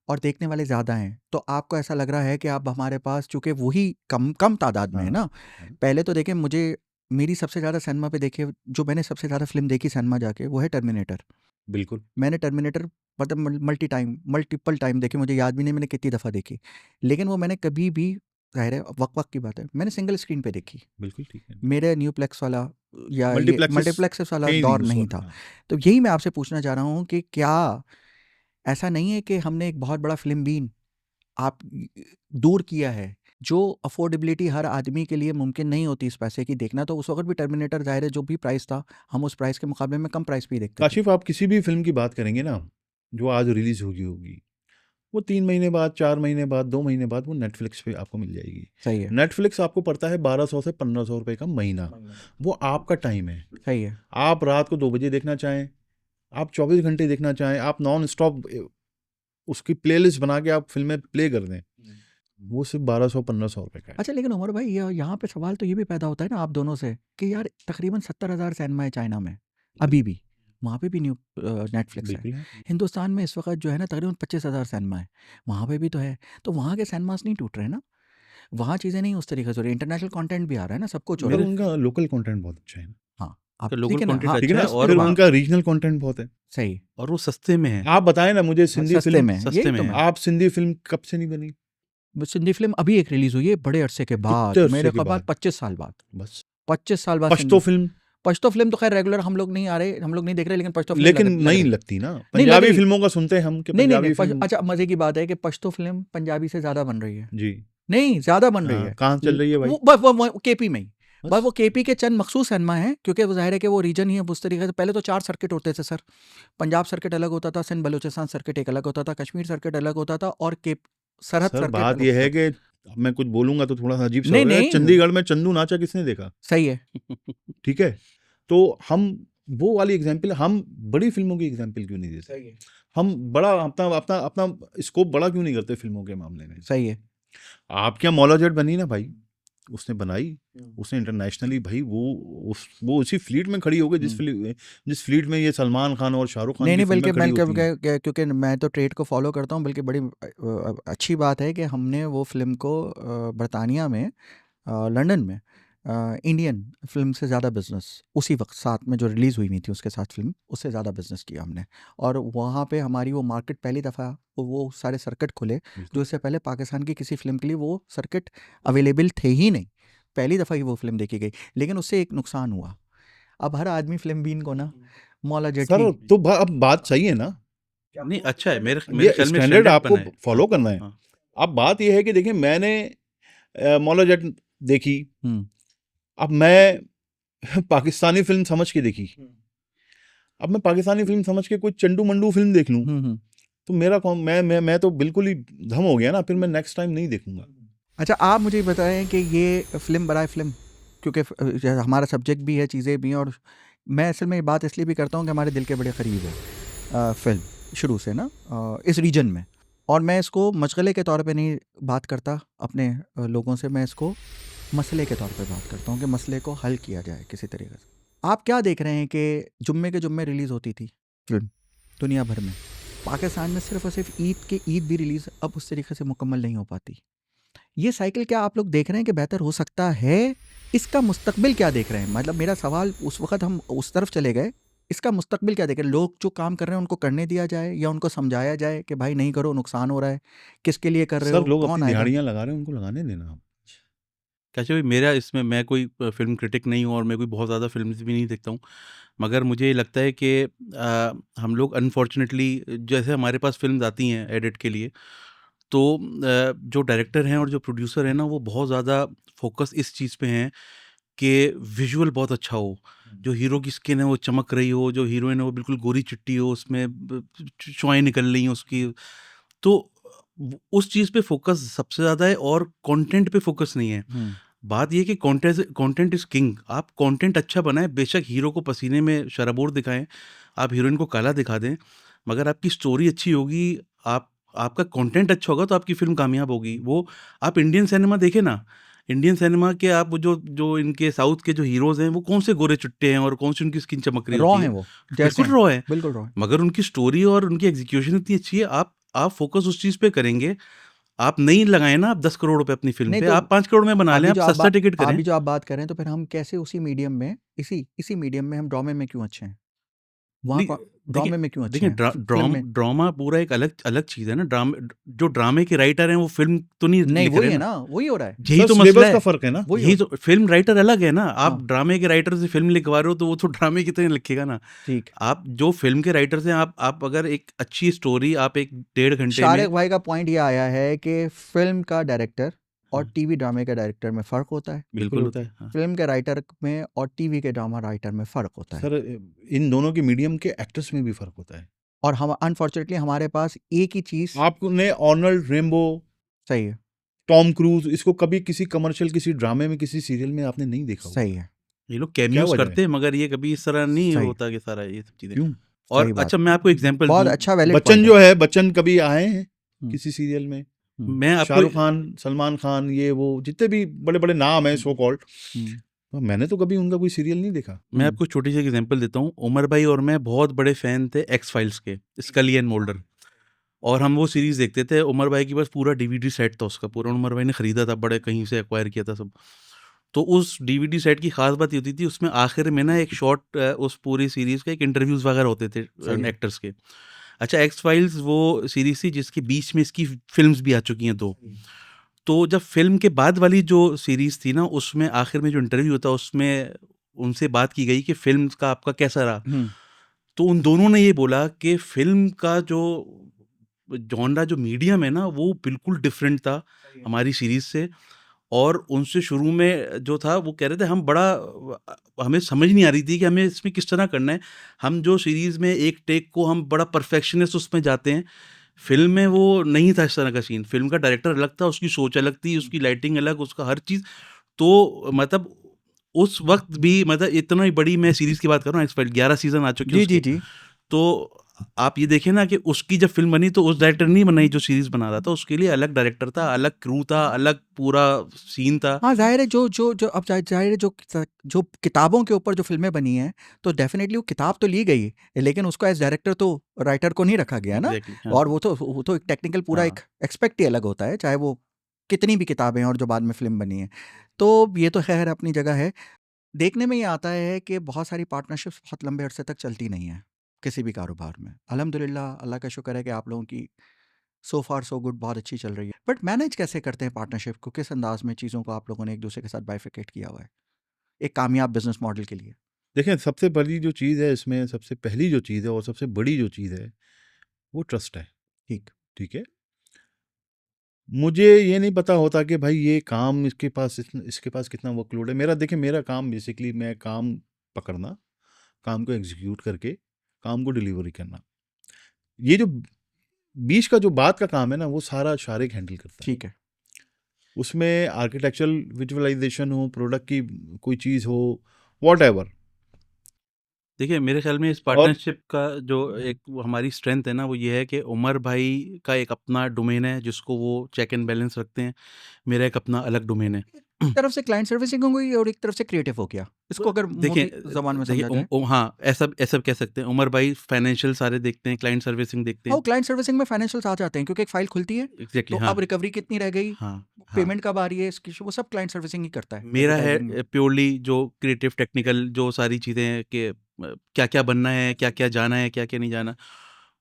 A: और देखने वाले ज़्यादा हैं, तो आपको ऐसा लग रहा है कि अब हमारे पास चूंकि वही कम तादाद में है
B: हाँ,
A: ना?
B: हाँ,
A: पहले तो देखें, मुझे मेरी सबसे ज़्यादा सिनेमा पे देखे, जो मैंने सबसे ज़्यादा फिल्म देखी सिनेमा जाके, वो है टर्मिनेटर।
B: बिल्कुल।
A: मैंने टर्मिनेटर मतलब मल्टीपल टाइम देखी, मुझे याद भी नहीं मैंने कितनी दफ़ा देखी, लेकिन वो मैंने कभी भी, ज़ाहिर है वक्त की बात है, मैंने सिंगल स्क्रीन पे देखी।
B: बिल्कुल ठीक है।
A: मेरे न्यूप्लेक्स वाला या ये
B: मल्टीप्लेक्सेस
A: मल्टीप्लेक्सेस वाला
B: थे ही नहीं
A: दौर
B: उस
A: नहीं
B: वक़्त।
A: था।
B: हाँ।
A: तो यही मैं आपसे पूछना चाह रहा हूँ कि क्या ऐसा नहीं है कि हमने एक बहुत बड़ा फिल्म बीन आप दूर किया है, जो अफोर्डेबिलिटी हर आदमी के लिए मुमकिन नहीं होती इस पैसे की देखना? तो उस वक्त भी टर्मिनेटर, ज़ाहिर है जो भी प्राइस था, हम उस प्राइस के मुकाबले में कम प्राइस पे ही देखते थे।
B: काशिफ़, आप किसी भी फ़िल्म की बात करेंगे ना, जो आज रिलीज़ होगी, वो 3 महीने बाद, 4 महीने बाद, 2 महीने बाद वो नेटफ्लिक्स पे आपको मिल जाएगी।
A: सही है,
B: नेटफ्लिक्स आपको पड़ता है 1200 से 1500 रुपए का महीना। वो आपका टाइम है।
A: सही है।
B: आप रात को 2 बजे देखना चाहें, आप 24 घंटे देखना चाहें, आप नॉन स्टॉप उसकी प्लेलिस्ट बना के आप फ़िल्में प्ले कर दें, वो सिर्फ़ 1200-1500 रुपए का है।
A: अच्छा, लेकिन उमर भाई यहाँ पे सवाल तो ये भी पैदा होता है ना आप दोनों से कि यार तकरीबन 70,000 सिनेमा है चाइना में, अभी भी वहाँ पे भी न्यू नेटफ्लिक्स है।
B: बिल्कुल है।
A: हिंदुस्तान में इस वक्त जो है ना तकरीबन 25,000 सिनेमा है, वहाँ पे भी तो है। तो वहाँ के सिनेमास नहीं टूट रहे ना, वहाँ चीज़ें नहीं उस तरीके से हो रही, इंटरनेशनल कंटेंट भी आ रहा है ना, सब कुछ हो
B: मगर
A: रहा है।
B: उनका लोकल कंटेंट बहुत अच्छा है ना।
A: हाँ,
C: तो
A: आप
C: लोकल
A: ठीक है ना?
C: कंटेंट
A: हाँ,
B: ठीक है
C: अच्छा
B: ना?
C: है, और
B: फिर
C: वहाँ
B: उनका रीजनल कंटेंट बहुत है।
A: सही।
C: और वो सस्ते में है।
B: आप बताएं ना मुझे,
A: हाँ,
B: सिंधी
A: सस्ते
B: फिल्म,
A: में है,
C: सस्ते
A: यही
C: में
A: तो
C: है।
A: मैं
B: आप सिंधी फिल्म कब से नहीं बनी?
A: सिंधी फिल्म अभी एक रिलीज़ हुई है बड़े अरसे के बाद,
B: कितने अरसे
A: मेरे
B: के
A: ख्याल
B: बाद?
A: 25 साल बाद।
B: बस
A: 25 साल बाद
B: पश्तो
A: सिंधी
B: फिल्म,
A: पश्तो फिल्म तो खैर रेगुलर हम लोग नहीं आ रहे, हम लोग नहीं देख रहे, लेकिन पश्तो फिल्म
B: लेकिन
A: लग
B: नहीं
A: रही।
B: लगती ना।
A: नहीं लग
B: पंजाबी
A: रही।
B: फिल्मों का सुनते हैं हम कि
A: नहीं
B: पंजाबी फिल्म।
A: अच्छा, मज़े की बात है कि पश्तो फिल्म पंजाबी से ज़्यादा बन रही है।
B: जी।
A: नहीं, ज़्यादा बन रही
B: हाँ,
A: है।
B: कहाँ चल रही है भाई?
A: वो बस वो केपी में ही।
B: बस।
A: बस वो केपी के चंद मखसूस सिनेमा हैं, क्योंकि वो ज़ाहिर है कि वो रीजन ही है उस तरीके से। पहले तो 4 सर्किट होते थे सर, पंजाब सर्किट अलग होता था, सिंध बलूचिस्तान सर्किट एक अलग होता था, कश्मीर सर्किट अलग होता था, और सरहद
B: सर
A: सर्किट
B: बात
A: अलग
B: यह है
A: होता था।
B: कि अब मैं कुछ बोलूंगा तो थोड़ा सा अजीब सा
A: नहीं,
B: होगा।
A: नहीं,
B: चंडीगढ़ में चंदू नाचा किसने देखा?
A: सही है।
B: ठीक है, तो हम वो वाली एग्जाम्पल, हम बड़ी फिल्मों की एग्जाम्पल क्यों नहीं देते?
A: सही है,
B: हम बड़ा अपना अपना अपना स्कोप बड़ा क्यों नहीं करते फिल्मों के मामले में?
A: सही है।
B: आप क्या मौला जट बनी ना भाई, उसने बनाई, उसने इंटरनेशनली भाई वो उसी फ्लीट में खड़ी हो गई जिस फ्लीट में ये सल्मान खान और शाहरुख खान
A: नहीं,
B: की
A: नहीं,
B: फिल्में
A: बल्कि
B: खड़ी
A: मैं
B: होती हैं।
A: क्योंकि मैं तो ट्रेड को फॉलो करता हूँ, बल्कि बड़ी अच्छी बात है कि हमने वो फिल्म को बरतानिया में, लंदन में, इंडियन फिल्म से ज़्यादा बिजनेस उसी वक्त साथ में जो रिलीज़ हुई हुई थी उसके साथ फिल्म, उससे ज़्यादा बिजनेस किया हमने। और वहाँ पे हमारी वो मार्केट पहली दफ़ा वो सारे सर्किट खुले जो इससे पहले पाकिस्तान की किसी फिल्म के लिए वो सर्किट अवेलेबल थे ही नहीं। पहली दफ़ा ही वो फिल्म देखी गई, लेकिन उससे एक नुकसान हुआ। अब हर आदमी फिल्म बीन को ना मौला जट
B: सर
A: ही
B: तो अब बात सही है ना,
C: नहीं, अच्छा है, मेरे
B: ये
C: ख्याल में
B: स्टैंडर्ड
C: स्टैंडर्ड
B: आपको
C: बना है।
B: फॉलो करना है।
C: हाँ।
B: अब बात यह है कि देखिए, मैंने मौला जट देखी,
A: हम्म,
B: अब मैं पाकिस्तानी फिल्म समझ के देखी, अब मैं पाकिस्तानी फिल्म समझ के कोई चंडू मंडू फिल्म देख लूं, तो मेरा कौन, मैं तो बिल्कुल ही धम हो गया ना, फिर मैं नेक्स्ट टाइम नहीं देखूंगा।
A: अच्छा, आप मुझे बताएं कि ये फिल्म बराए फिल्म क्योंकि हमारा सब्जेक्ट भी है, चीज़ें भी हैं, और मैं असल में ये बात इसलिए भी करता हूँ कि हमारे दिल के बड़े करीब है फ़िल्म शुरू से ना, इस रीजन में। और मैं इसको मशगले के तौर पे नहीं बात करता अपने लोगों से, मैं इसको मसले के तौर पे बात करता हूँ कि मसले को हल किया जाए किसी तरीके से। आप क्या देख रहे हैं कि जुम्मे के जुम्मे रिलीज़ होती थी फिल्म दुनिया भर में, पाकिस्तान में सिर्फ और सिर्फ ईद के ईद भी रिलीज़ अब उस तरीके से मुकम्मल नहीं हो पाती। ये साइकिल क्या आप लोग देख रहे हैं कि बेहतर हो सकता है? इसका मुस्तकबिल क्या देख रहे हैं? मतलब मेरा सवाल, उस वक़्त हम उस तरफ चले गए, इसका मुस्तकबिल क्या देख रहे हैं? लोग जो काम कर रहे हैं उनको करने दिया जाए या उनको समझाया जाए कि भाई नहीं करो, नुकसान हो रहा है? किसके लिए कर रहे
B: सर
A: हो?
B: लोग
A: कौन
B: अपनी
A: आएगा?
B: दिहाड़ियाँ लगा रहे हैं, उनको लगाने देना आप।
C: कैसे भाई, मेरा इसमें, मैं कोई फ़िल्म क्रिटिक नहीं हूँ और मैं कोई बहुत ज़्यादा फ़िल्म्स भी नहीं देखता हूँ। मगर मुझे ये लगता है कि हम लोग अनफॉर्चुनेटली, जैसे हमारे पास फ़िल्म्स आती हैं एडिट के लिए, तो जो डायरेक्टर हैं और जो प्रोड्यूसर हैं ना, वो बहुत ज़्यादा फ़ोकस इस चीज़ पे हैं कि विजुअल बहुत अच्छा हो। जो हीरो की स्किन है वो चमक रही हो, जो हीरोइन है वो बिल्कुल गोरी-चिट्टी हो, उसमें छुआएँ निकल रही हैं उसकी। तो उस चीज़ पे फ़ोकस सबसे ज़्यादा है और कंटेंट पे फ़ोकस नहीं है। बात ये है कि कंटेंट इज़ किंग। आप कंटेंट अच्छा बनाएँ, बेशक हीरो को पसीने में शराबोर दिखाएँ, आप हीरोइन को काला दिखा दें, मगर आपकी स्टोरी अच्छी होगी, आपका कंटेंट अच्छा होगा तो आपकी फ़िल्म कामयाब होगी। वो आप इंडियन सिनेमा देखें ना, इंडियन सिनेमा के आप जो जो इनके साउथ के जो हीरोज़ हैं, वो कौन से गोरे-चुट्टे हैं और कौन सी उनकी स्किन चमक रही
A: रॉ
C: होती
A: हैं
C: है।
A: वो, जैसे
C: बिल्कुल
A: हैं,
C: रॉ है,
A: बिल्कुल रॉ हैं।
C: मगर उनकी स्टोरी और उनकी एग्ज़ीक्यूशन इतनी अच्छी है, आप फ़ोकस उस चीज़ पे करेंगे। आप नहीं लगाएँ ना आप 10 करोड़ रुपए अपनी फ़िल्म
A: नहीं
C: पे,
A: तो
C: आप 5 करोड़ में बना लें,
A: अभी
C: आप
A: जो आप
C: सस्ता टिकट करें।
A: अभी जो आप बात कर रहे हैं, तो फिर हम कैसे उसी मीडियम में, इसी मीडियम में हम ड्रामे में क्यों अच्छे हैं? वहाँ
C: नहीं,
A: को
C: देखिए
A: ड्रामे में क्यों अच्छे
C: देखिए,
A: हैं? फ़िल्म में
C: ड्रामा पूरा एक अलग अलग चीज़ है ना। जो ड्रामे के राइटर हैं वो फ़िल्म तो नहीं
A: नहीं,
C: लिख रहे
A: वही है
C: ना।
A: ना, वही हो रहा है।
C: यही
B: सर
C: तो मसला
B: सिलेबस का
C: है।
B: फ़र्क है ना।
A: वही हो
C: यही तो, फ़िल्म राइटर अलग है ना। आप
A: हाँ,
C: ड्रामे के राइटर से फ़िल्म लिखवा रहे हो तो वो तो ड्रामे की तरह लिखेगा ना।
A: ठीक।
C: आप जो फ़िल्म के राइटर्स हैं, आप अगर एक अच्छी स्टोरी आप एक डेढ़ घंटे में।
A: शारिक भाई का पॉइंट ये आया है कि फ़िल्म का डायरेक्टर और
C: हाँ,
A: टीवी ड्रामे के डायरेक्टर में फ़र्क होता है।
B: बिल्कुल
C: बिल्कुल
B: होता
C: होता
B: है।
C: है। हाँ।
A: फ़िल्म के राइटर में और टीवी के ड्रामा राइटर में फ़र्क होता है।
B: सर इन दोनों के मीडियम के एक्टर्स में भी फ़र्क होता है।
A: और हम अनफॉर्चुनेटली हमारे पास एक ही चीज़
B: आपने आर्नल्ड रेम्बो,
A: सही है,
B: टॉम क्रूज़, इसको कभी किसी कमर्शियल, किसी ड्रामे में, किसी सीरियल में आपने नहीं देखा
A: सही
B: होगा।
A: है,
C: ये लोग
B: क्या
C: कैमियोज़
B: वजह है?
C: करते हैं, मगर ये कभी इस तरह नहीं
A: सही,
C: होता कि सारा ये सब चीज़ें।
B: क्यों?
A: सही
C: और
A: बात।
C: अच्छा, मैं आपको एग्ज़ाम्पल
A: बहुत
C: दूँ।
A: अच्छा वैलिड
B: बच्चन
A: पॉइंट है।
B: जो है, बच्चन कभी आए हैं
A: हुँ,
B: किसी सीरियल में?
A: हुँ,
C: मैं आपको
B: शाहरुख खान, सलमान खान, ये वो जितने भी बड़े-बड़े नाम हैं सो कॉल्ड,
A: हुँ,
B: मैंने तो कभी उनका कोई सीरियल नहीं देखा।
C: मैं
A: हुँ,
C: आपको छोटी सी एग्जांपल देता हूँ। उमर भाई और मैं बहुत बड़े फ़ैन थे एक्स फाइल्स के, स्कली एंड मोल्डर। और हम वो सीरीज़ देखते थे। उमर भाई के पास पूरा डीवीडी सेट था उसका, पूरा उमर भाई ने खरीदा था, बड़े कहीं से एक्वायर किया था सब। तो उस डीवीडी सेट की ख़ास बात ये होती थी, उसमें आखिर में ना एक शॉर्ट, उस पूरी सीरीज़ के एक इंटरव्यूज़ वगैरह होते थे
A: सही है।
C: एक्टर्स के। अच्छा, एक्स फाइल्स वो सीरीज़ थी जिसके बीच में इसकी फ़िल्म्स भी आ चुकी हैं 2। तो जब फ़िल्म के बाद वाली जो सीरीज़ थी ना, उसमें आखिर में जो इंटरव्यू होता है, उसमें उनसे बात की गई कि फ़िल्म का आपका कैसा रहा?
A: हुँ,
C: तो उन दोनों ने ये बोला कि फ़िल्म का जो जॉनरा, जो मीडियम है ना, वो बिल्कुल डिफरेंट था हमारी सीरीज़ से। और उनसे शुरू में जो था, वो कह रहे थे हम हमें समझ नहीं आ रही थी कि हमें इसमें किस तरह करना है। हम जो सीरीज़ में एक टेक को हम बड़ा परफेक्शनिस्ट उसमें जाते हैं, फ़िल्म में वो नहीं था इस तरह का सीन। फ़िल्म का डायरेक्टर अलग था, उसकी सोच अलग थी, उसकी लाइटिंग अलग, उसका हर चीज़। तो मतलब उस वक़्त भी, मतलब इतना ही बड़ी मैं सीरीज़ की बात कर रहा हूँ, एक्स फाइल 11 सीज़न आ चुके हैं
A: जी, जी,
C: उसके।
A: जी।
C: तो आप ये देखिए ना कि उसकी जब फ़िल्म बनी तो उस डायरेक्टर ने नहीं बनाई जो सीरीज़ बना रहा था, उसके लिए अलग डायरेक्टर था, अलग क्रू था, अलग पूरा सीन था।
A: हाँ, ज़ाहिर है, जो अब ज़ाहिर है, जो किताबों के ऊपर जो फ़िल्में बनी हैं, तो डेफ़िनेटली वो किताब तो ली गई, लेकिन उसको एज़ डायरेक्टर तो राइटर को नहीं रखा गया ना।
C: एग्ज़ैक्टली, हाँ,
A: और वो तो एक टेक्निकल पूरा एक
C: हाँ।
A: एस्पेक्ट ही अलग होता है, चाहे वो कितनी भी किताबें हैं और जो बाद में फ़िल्म बनी है। तो ये तो ख़ैर अपनी जगह है। देखने में ये आता है कि बहुत सारी पार्टनरशिप्स बहुत लंबे अरसे तक चलती नहीं हैं, किसी भी कारोबार में। अल्हम्दुलिल्लाह, अल्लाह का शुक्र है कि आप लोगों की सो फार सो गुड बहुत अच्छी चल रही है। बट मैनेज कैसे करते हैं पार्टनरशिप को? किस अंदाज में चीज़ों को आप लोगों ने एक दूसरे के साथ बाइफिकेट किया हुआ है एक कामयाब बिजनेस मॉडल के लिए?
B: देखिए, सबसे बड़ी जो चीज़ है इसमें, सबसे पहली जो चीज़ है और सबसे बड़ी जो चीज़ है, वो ट्रस्ट है।
A: ठीक।
B: ठीक है? मुझे ये नहीं पता होता कि भाई ये काम इसके पास कितना वर्कलोड है। देखिए, मेरा काम बेसिकली, मैं काम पकड़ना, काम को एग्ज़ीक्यूट करके, काम को डिलीवरी करना। ये जो बीच का जो बात का काम है ना, वो सारा शारिक हैंडल करता है।
A: ठीक है।
B: उसमें आर्किटेक्चरल विजुअलाइजेशन हो, प्रोडक्ट की कोई चीज़ हो, व्हाटएवर।
C: देखिए, मेरे ख़्याल में इस
B: और
C: पार्टनरशिप का जो एक वो हमारी स्ट्रेंथ है ना, वो ये है कि उमर भाई का एक अपना डोमेन है, जिसको वो चेक एंड बैलेंस रखते हैं। मेरा एक अपना अलग डोमेन है।
A: एक तरफ से क्लाइंट सर्विसिंग हो गई और एक तरफ से क्रिएटिव हो गया, इसको अगर
C: देखिए
A: मोटी ज़बान में
C: देखिए
A: समझा जाए।
C: हाँ, ऐसा ऐसा कह सकते हैं। उमर भाई फाइनेंशियल सारे देखते हैं, क्लाइंट सर्विसिंग देखते
A: हाँ, वो
C: हैं।
A: क्लाइंट सर्विसिंग में फाइनेंशियल्स आ जाते हैं क्योंकि एक फाइल खुलती है,
C: एग्ज़ैक्टली,
A: तो
C: हाँ।
A: अब रिकवरी कितनी रह गई,
C: हाँ, हाँ।
A: पेमेंट कब आ रही है, इसकी वो सब क्लाइंट सर्विसिंग ही करता है
C: मेरा है
A: एडवर्टाइजिंग में।
C: प्योरली जो क्रिएटिव टेक्निकल जो सारी चीज़ें हैं कि क्या-क्या बनना है, क्या-क्या जाना है, क्या-क्या नहीं जाना।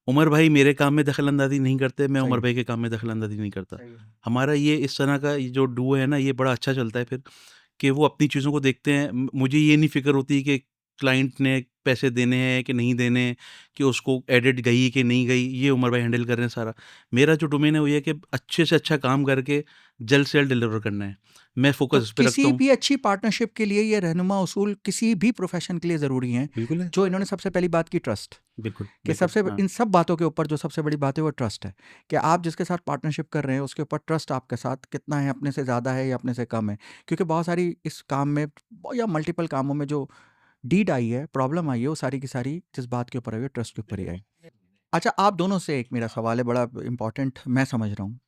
C: उमर भाई मेरे काम में दखल-अंदाज़ी नहीं करते, मैं
A: सही
C: उमर
A: है,
C: भाई के काम में दखल-अंदाज़ी नहीं करता।
A: सही है।
C: हमारा ये इस तरह का ये जो डुओ है ना, ये बड़ा अच्छा चलता है फिर, कि वो अपनी चीज़ों को देखते हैं। मुझे ये नहीं फ़िक्र होती कि क्लाइंट ने पैसे देने हैं कि नहीं देने हैं, कि उसको एडिट गई कि नहीं गई, ये उमर भाई हैंडल कर रहे हैं सारा। मेरा जो डोमेन है वो ये है कि अच्छे से अच्छा काम करके जल्द से जल्द डिलीवर करना है। मैं
A: तो
C: फ़ोकस इस पे रखता
A: किसी
C: हूँ।
A: भी अच्छी पार्टनरशिप के लिए ये रहनुमा उसूल किसी भी प्रोफेशन के लिए ज़रूरी हैं।
B: बिल्कुल है।
A: जो इन्होंने सबसे पहली बात की, ट्रस्ट,
C: बिल्कुल,
A: कि
C: बिल्कुल,
A: सबसे
C: हाँ।
A: इन सब बातों के ऊपर जो सबसे बड़ी बात है वो ट्रस्ट है, कि आप जिसके साथ पार्टनरशिप कर रहे हैं उसके ऊपर ट्रस्ट आपके साथ कितना है, अपने से ज़्यादा है या अपने से कम है। क्योंकि बहुत सारी इस काम में या मल्टीपल कामों में जो डीड आई है, प्रॉब्लम आई है, वो सारी की सारी जिस बात के ऊपर आई है, ट्रस्ट के ऊपर ही आई। अच्छा, आप दोनों से एक मेरा सवाल है, बड़ा इंपॉर्टेंट मैं समझ रहा हूँ।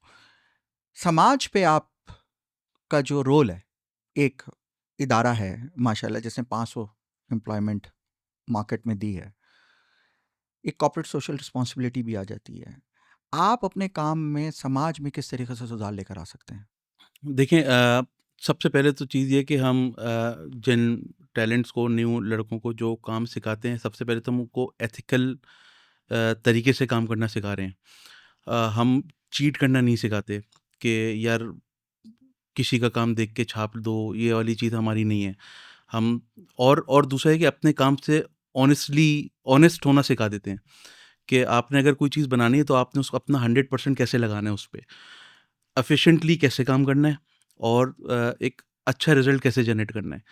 A: समाज पे आपका जो रोल है, एक इदारा है माशाल्लाह जिसने 500 एम्प्लॉयमेंट मार्केट में दी है, एक कॉर्पोरेट सोशल रिस्पॉन्सिबिलिटी भी आ जाती है। आप अपने काम में समाज में किस तरीके से सुधार लेकर आ सकते हैं?
C: देखिए सबसे पहले तो चीज़ ये कि हम जिन टैलेंट्स को, न्यू लड़कों को जो काम सिखाते हैं, सबसे पहले तो हम उनको एथिकल तरीके से काम करना सिखा रहे हैं। हम चीट करना नहीं सिखाते कि यार किसी का काम देख के छाप दो, ये वाली चीज़ हमारी नहीं है। हम और दूसरा है कि अपने काम से ऑनेस्ट होना सिखा देते हैं कि आपने अगर कोई चीज़ बनानी है तो आपने उसको अपना 100% कैसे लगाना है उस पे। एफ़िशिएंटली कैसे काम करना है और एक अच्छा रिज़ल्ट कैसे जनरेट करना है।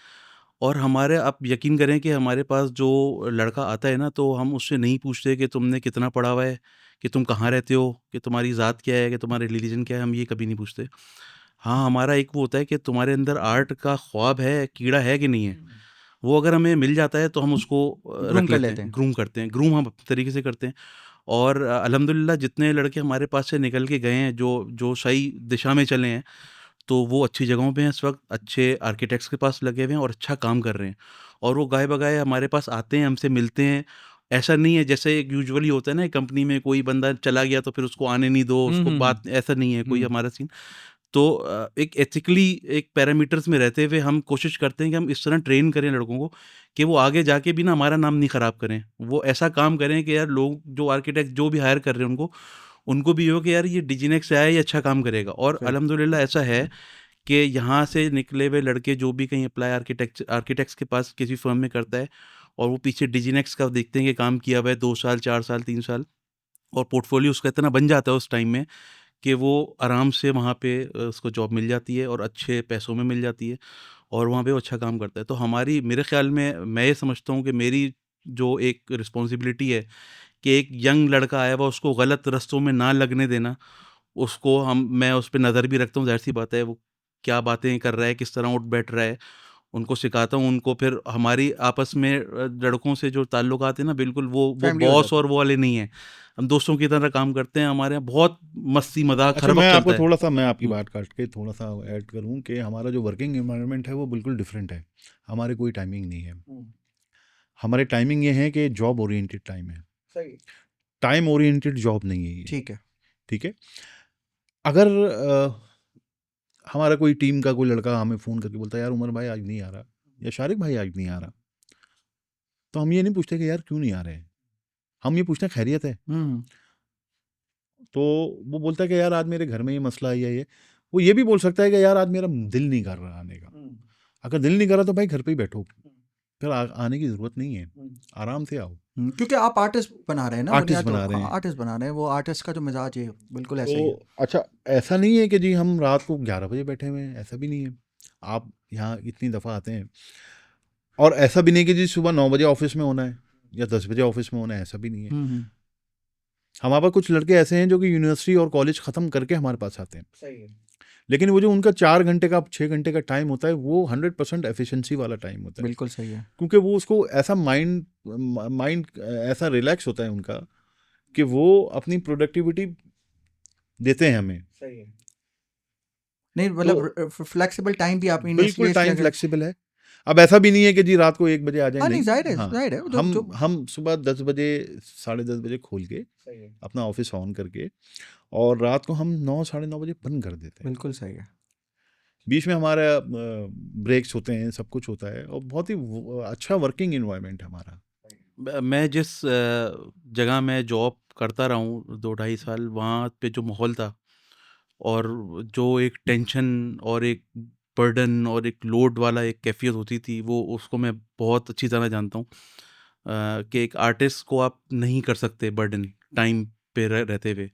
C: और हमारे आप यकीन करें कि हमारे पास जो लड़का आता है ना, तो हम उससे नहीं पूछते कि तुमने कितना पढ़ा हुआ है, कि तुम कहाँ रहते हो, कि तुम्हारी ज़ात क्या है, कि तुम्हारा रिलीजन क्या है, हम ये कभी नहीं पूछते। हाँ, हमारा एक वो होता है कि तुम्हारे अंदर आर्ट का ख्वाब है, कीड़ा है कि नहीं है? वो अगर हमें मिल जाता है तो हम उसको
A: ग्रूम
C: रख
A: कर
C: लेते
A: लेते
C: हैं,
A: हैं।
C: ग्रूम करते हैं। ग्रूम हम अपने तरीके से करते हैं और अल्हम्दुलिल्लाह जितने लड़के हमारे पास से निकल के गए हैं, जो जो सही दिशा में चले हैं, तो वो अच्छी जगहों पे हैं इस वक़्त, अच्छे आर्किटेक्ट्स के पास लगे हुए हैं और अच्छा काम कर रहे हैं। और वो गाए-बगाए हमारे पास आते हैं, हमसे मिलते हैं। ऐसा नहीं है जैसे यूजुअली होता है ना, कंपनी में कोई बंदा चला गया तो फिर उसको आने नहीं दो,
A: हुँ,
C: उसको
A: हुँ,
C: बात, ऐसा नहीं है कोई
A: हुँ।
C: हमारा सीन। तो एक एथिकली एक पैरामीटर्स में रहते हुए हम कोशिश करते हैं कि हम इस तरह ट्रेन करें लड़कों को कि वो आगे जाके भी ना हमारा नाम नहीं ख़राब करें। वो ऐसा काम करें कि यार लोग जो आर्किटेक्ट जो भी हायर कर रहे हैं उनको भी ये हो कि यार ये डिजीनेक्स से आया है, ये अच्छा काम करेगा। और
A: सही।
C: अल्हम्दुलिल्लाह ऐसा है कि यहाँ से निकले हुए लड़के जो भी कहीं अप्लाई आर्किटेक्ट्स के पास किसी फर्म में करता है और वो पीछे डिजीनेक्स का देखते हैं कि काम किया हुआ है 2 साल, 4 साल, 3 साल, और पोर्टफोलियो उसका इतना बन जाता है उस टाइम में कि वो आराम से वहाँ पे उसको जॉब मिल जाती है और अच्छे पैसों में मिल जाती है और वहाँ पे वो अच्छा काम करता है। तो हमारी, मेरे ख़्याल में, मैं ये समझता हूँ कि मेरी जो एक रिस्पॉन्सिबिलिटी है कि एक यंग लड़का आया हुआ उसको गलत रास्तों में ना लगने देना। उसको मैं उस पे नज़र भी रखता हूँ, ज़ाहिर-सी बात है, वो क्या बातें कर रहा है, किस तरह उठ-बैठ रहा है, उनको सिखाता हूँ। उनको फिर हमारी आपस में लड़कों से जो ताल्लुकात है ना, बिल्कुल वो
A: फैमिली हो
C: बॉस
A: जाता
C: और
A: है।
C: वो वाले नहीं हैं। हम दोस्तों की तरह काम करते हैं, हमारे यहाँ बहुत मस्ती-मज़ाक
B: अच्छा,
C: हर
B: मैं
C: वक़्त
B: आपको
C: चलता है।
B: थोड़ा-सा, मैं आपकी
C: हुँ।
B: बात काट के थोड़ा-सा ऐड करूँ कि हमारा जो वर्किंग एनवायरनमेंट है वो बिल्कुल डिफरेंट है। हमारे कोई टाइमिंग नहीं है।
A: हुँ,
B: हमारे टाइमिंग ये है कि जॉब ओरिएंटेड टाइम है।
A: सही।
B: टाइम ओरिएंटेड जॉब नहीं है ये,
A: ठीक है।
B: ठीक है? अगर हमारा कोई टीम का कोई लड़का हमें फ़ोन करके बोलता है, यार उमर भाई आज नहीं आ रहा, या शारिक भाई आज नहीं आ रहा, तो हम ये नहीं पूछते कि यार क्यों नहीं आ रहे हैं? हम ये पूछते हैं खैरियत है?
A: हुँ,
B: तो वो बोलता है कि यार आज मेरे घर में ये मसला है या ये। वो ये भी बोल सकता है कि यार आज मेरा दिल नहीं कर रहा आने का।
A: हुँ,
B: अगर दिल नहीं कर रहा तो भाई घर पे ही बैठो,
A: हुँ,
B: फिर आने की ज़रूरत नहीं है,
A: हुँ।
B: आराम से आओ।
A: क्योंकि आप आर्टिस्ट बना रहे हैं ना,
B: आर्टिस्ट
A: बुनियाद तो
B: बना रहे
A: हाँ,
B: हैं।
A: आर्टिस्ट बना रहे हैं, वो आर्टिस्ट का जो मिजाज है बिल्कुल ऐसा ही है।
B: तो अच्छा, ऐसा नहीं है कि जी हम रात को 11 बजे बैठे हुए हैं, ऐसा भी नहीं है। आप यहाँ इतनी दफ़ा आते हैं, और ऐसा भी नहीं कि जी सुबह 9 बजे ऑफिस में होना है या 10 बजे ऑफिस में होना है, ऐसा भी नहीं है।
A: हुँ, हुँ,
B: हमारे पास कुछ लड़के ऐसे हैं जो कि यूनिवर्सिटी और कॉलेज ख़त्म करके हमारे पास आते हैं।
A: सही है।
B: लेकिन वो जो उनका 4 घंटे का 6 घंटे का टाइम होता है वो 100% एफिशिएंसी वाला टाइम होता है,
A: बिल्कुल सही है।
B: क्योंकि वो उसको ऐसा माइंड ऐसा रिलैक्स होता है उनका कि वो अपनी प्रोडक्टिविटी देते हैं हमें।
A: सही है। नहीं
B: तो
A: मतलब फ्लेक्सिबल टाइम भी आप इन्हें
B: बिल्कुल
A: इसलिए
B: टाइम
A: लगे।
B: फ्लेक्सिबल है। अब ऐसा भी नहीं है कि जी रात को 1 बजे आ जाए,
A: हाँ नहीं,
B: नहीं। हाँ,
A: जाहिर है जो जो
B: हम सुबह 10 बजे, साढ़े 10 बजे खोल के
A: सही है,
B: अपना ऑफिस ऑन करके और रात को हम 9 साढ़े 9 बजे बंद कर देते हैं।
A: बिल्कुल सही है।
B: बीच में हमारा ब्रेक्स होते हैं, सब कुछ होता है और बहुत ही अच्छा वर्किंग इन्वायरमेंट है हमारा।
C: मैं जिस जगह मैं जॉब करता रहा हूँ 2 ढाई साल, वहाँ पे जो माहौल था और जो एक टेंशन और एक बर्डन और एक लोड वाला एक कैफियत होती थी, वो उसको मैं बहुत अच्छी तरह जानता हूँ। कि एक आर्टिस्ट को आप नहीं कर सकते बर्डन टाइम पे रहते हुए।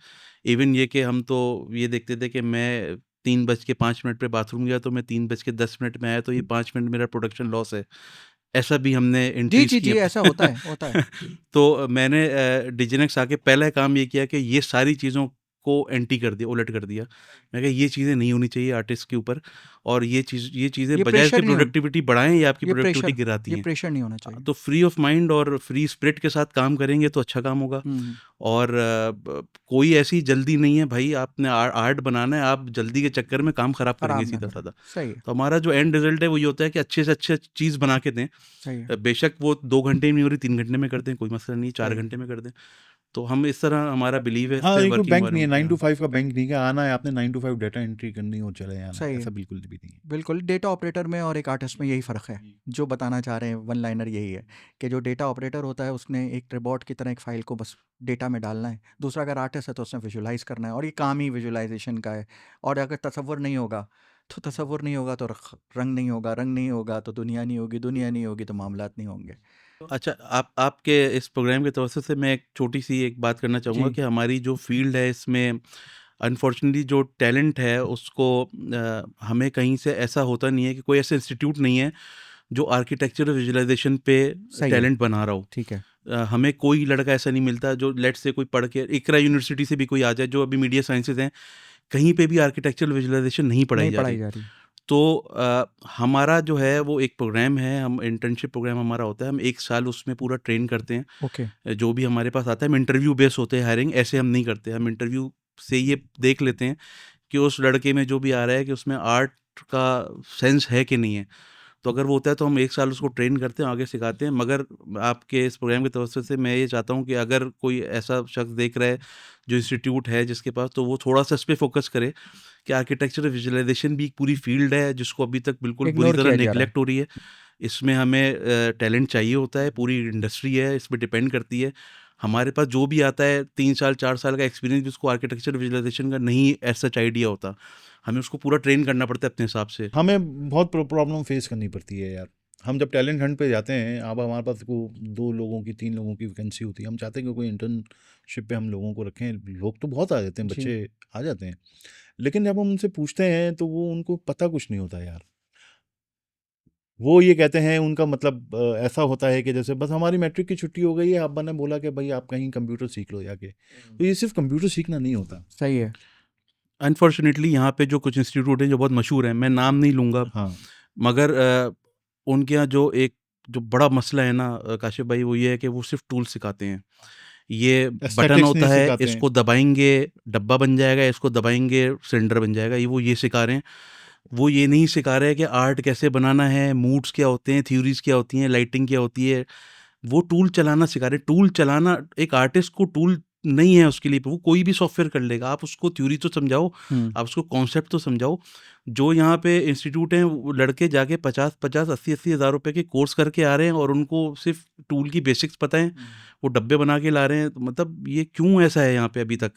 C: इवन ये कि हम तो ये देखते थे कि मैं 3:05 पे बाथरूम गया तो मैं 3:10 में आया, तो ये 5 मिनट मेरा प्रोडक्शन लॉस है। ऐसा भी हमने
A: जी
C: एंट्रीज
A: जी
C: की
A: जी, ऐसा होता है।
C: तो मैंने डिजिनेक्स आके पहला काम ये किया कि ये सारी चीज़ों को एंटी कर दिया, उलट कर दिया। मैं कहा ये चीज़ें नहीं होनी चाहिए आर्टिस्ट के ऊपर, और ये चीज़ें
A: ये
C: बजाय इसके
A: प्रेशर नहीं होना,
C: प्रोडक्टिविटी बढ़ाएं, ये आपकी
A: ये
C: प्रोडक्टिविटी
A: प्रेशर
C: गिराती
A: ये
C: हैं।
A: प्रेशर नहीं होना चाहिए।
C: तो फ्री ऑफ माइंड और फ्री स्पिरिट के साथ काम करेंगे तो अच्छा काम होगा।
A: हम्म।
C: और कोई ऐसी जल्दी नहीं है भाई, आपने आर्ट बनाना है, आप जल्दी के चक्कर में काम खराब करेंगे
A: आराम ना
C: सीधा
A: करें।
C: साधा।
A: सही है,
C: तो हमारा जो एंड रिजल्ट है वो ये होता है कि अच्छे से अच्छे चीज़ बना के दें।
A: सही है,
C: बेशक वो 2 घंटे में नहीं हो रही, 3 घंटे में कर दें, कोई मसला नहीं, 4
A: सही है।
C: घंटे में कर दें। तो हम इस तरह, हमारा बिलीव है इस
B: हाँ,
C: पे
B: ये कोई
C: वर्किंग
B: बैंक नहीं है,
C: एनवायरनमेंट पे।
B: 9 टू
C: हाँ।
B: 5 का बैंक नहीं है, आना है आपने 9 टू 5 डेटा एंट्री करनी और चले जाना है,
A: सही
B: ऐसा
A: है,
B: बिल्कुल भी नहीं है।
A: बिल्कुल। डेटा ऑपरेटर में और एक आर्टिस्ट में यही फ़र्क है। जो बताना चाह रहे हैं वन लाइनर यही है कि जो डेटा ऑपरेटर होता है उसने एक रिबॉट की तरह एक फ़ाइल को बस डेटा में डालना है। दूसरा अगर आर्टिस्ट है तो उसने विजुलाइज करना है, और ये काम ही विजुलाइजेशन का है। और अगर तसव्वुर नहीं होगा तो तसव्वुर नहीं होगा तो रंग नहीं होगा, रंग नहीं होगा तो दुनिया नहीं होगी, दुनिया नहीं होगी तो मामलात नहीं होंगे।
C: अच्छा, आपके इस प्रोग्राम के तवज्जो से मैं एक छोटी-सी एक बात करना चाहूँगा
A: जी,
C: कि हमारी जो फ़ील्ड है इसमें अनफॉर्चुनेटली जो टैलेंट है उसको हमें कहीं से ऐसा होता नहीं है कि कोई ऐसा इंस्टीट्यूट नहीं है जो आर्किटेक्चर विजुअलाइज़ेशन पे
A: सही है,
C: टैलेंट बना रहा हो।
A: ठीक है।
C: हमें कोई लड़का ऐसा नहीं मिलता जो लेट्स से कोई पढ़ के इकरा यूनिवर्सिटी से भी कोई आ जाए, जो अभी मीडिया साइंसेज़ हैं, कहीं पे भी आर्किटेक्चर विजुअलाइज़ेशन नहीं पढ़ाई
A: नहीं
C: जा
A: पढ़ाई
C: रही।
A: जा रही।
C: तो हमारा जो है वो एक प्रोग्राम है, हम इंटर्नशिप प्रोग्राम हमारा होता है, हम 1 साल उसमें पूरा ट्रेन करते हैं।
A: ओके,
C: जो भी हमारे पास आता है, हम इंटरव्यू बेस होते हैं हायरिंग, ऐसे हम नहीं करते। हम इंटरव्यू से ये देख लेते हैं कि उस लड़के में जो भी आ रहा है कि उसमें आर्ट का सेंस है कि नहीं है। तो अगर वो होता है तो हम 1 साल उसको ट्रेन करते हैं, आगे सिखाते हैं। मगर आपके इस प्रोग्राम के तवज्जो से मैं ये चाहता हूँ कि अगर कोई ऐसा शख्स देख रहा है जो इंस्टीट्यूट है जिसके पास, तो वो थोड़ा-सा इस पे फ़ोकस करे कि आर्किटेक्चर विजुअलाइज़ेशन भी एक पूरी फ़ील्ड है जिसको अभी तक बिल्कुल बुरी
A: इग्नोर
C: तरह
A: किया जा रहा है।
C: नेग्लेक्ट हो रही है। इसमें हमें टैलेंट चाहिए होता है, पूरी इंडस्ट्री है, इस पे डिपेंड करती है। हमारे पास जो भी आता है 3 साल 4 साल का एक्सपीरियंस, जिसको आर्किटेक्चर विजुअलाइज़ेशन का नहीं एज़ सच आइडिया होता, हमें उसको पूरा ट्रेन करना पड़ता है अपने हिसाब से।
B: हमें बहुत प्रॉब्लम फेस करनी पड़ती है यार। हम जब टैलेंट हंट पे जाते हैं, अब हमारे पास को 2 लोगों की 3 लोगों की वैकेंसी होती है, हम चाहते हैं कि कोई इंटर्नशिप पे हम लोगों को रखें। लोग तो बहुत आ जाते हैं,
A: जी,
B: बच्चे आ जाते हैं, लेकिन जब हम उनसे पूछते हैं तो वो उनको पता कुछ नहीं होता यार। वो ये कहते हैं, उनका मतलब ऐसा होता है कि जैसे बस हमारी मैट्रिक की छुट्टी हो गई है, अब मैंने बोला कि भाई आप कहीं कंप्यूटर सीख लो जाके। तो ये सिर्फ कंप्यूटर सीखना नहीं होता।
A: सही है।
C: अनफॉर्चुनेटली यहाँ पे जो कुछ इंस्टीट्यूट हैं जो बहुत मशहूर हैं, मैं नाम नहीं लूँगा,
B: हाँ,
C: मगर उनके यहाँ जो बड़ा मसला है ना काशिफ़ भाई, वो ये है कि वो सिर्फ़ टूल सिखाते हैं। ये बटन
B: एस्थेटिक्स नहीं
C: होता है,
B: सिखाते हैं।
C: इसको दबाएँगे डब्बा बन जाएगा, इसको दबाएँगे सिलेंडर बन जाएगा, ये सिखा रहे हैं। वो ये नहीं सिखा रहे हैं कि आर्ट कैसे बनाना है, मूड्स क्या होते हैं, थ्योरीज़ क्या होती हैं, लाइटिंग क्या होती है। वो टूल चलाना सिखा रहे हैं। टूल चलाना, एक आर्टिस्ट को टूल नहीं है उसके लिए, वो कोई भी सॉफ्टवेयर कर लेगा। आप उसको थ्योरी तो समझाओ,
A: हुँ,
C: आप उसको कॉन्सेप्ट तो समझाओ। जो यहाँ पे इंस्टीट्यूट हैं, वो लड़के जाके 50-50, 80-80 हज़ार रुपए के कोर्स करके आ रहे हैं और उनको सिर्फ़ टूल की बेसिक्स पता हैं। वो डब्बे बना के ला रहे हैं। तो मतलब ये क्यों ऐसा है यहाँ पे अभी तक?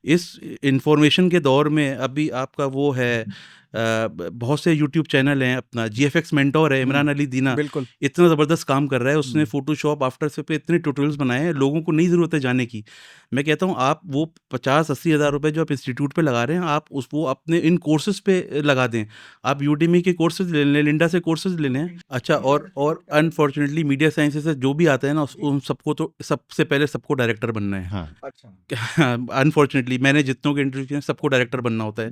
C: इस इन्फॉर्मेशन के दौर में अभी आपका वो है, बहुत से यूट्यूब चैनल हैं, अपना जीएफएक्स मेंटोर है, इमरान
A: हुँ,
C: अली दीना,
A: बिल्कुल।
C: इतना ज़बरदस्त काम कर रहा है। उसने
A: हुँ,
C: फ़ोटोशॉप, आफ्टर इफ़ेक्ट पे इतने ट्यूटोरियल्स बनाए हैं, लोगों को नहीं ज़रूरत है जाने की। मैं कहता हूँ आप वो 50-80 हज़ार रुपए जो आप इंस्टीट्यूट पे लगा रहे हैं, आप वो अपने इन कोर्सेज़ पे लगा दें। आप यूडेमी के कोर्सेज़ ले लें, लिंडा से कोर्सेज़ ले लें। अच्छा, और अनफॉर्चुनेटली मीडिया साइंसेज़ से जो भी आता है ना, उन सबको तो सबसे पहले सबको डायरेक्टर बनना है।
B: हाँ,
A: अच्छा।
C: अनफॉर्चुनेटली मैंने जितनों के इंटरव्यू किए हैं, सबको डायरेक्टर बनना होता है।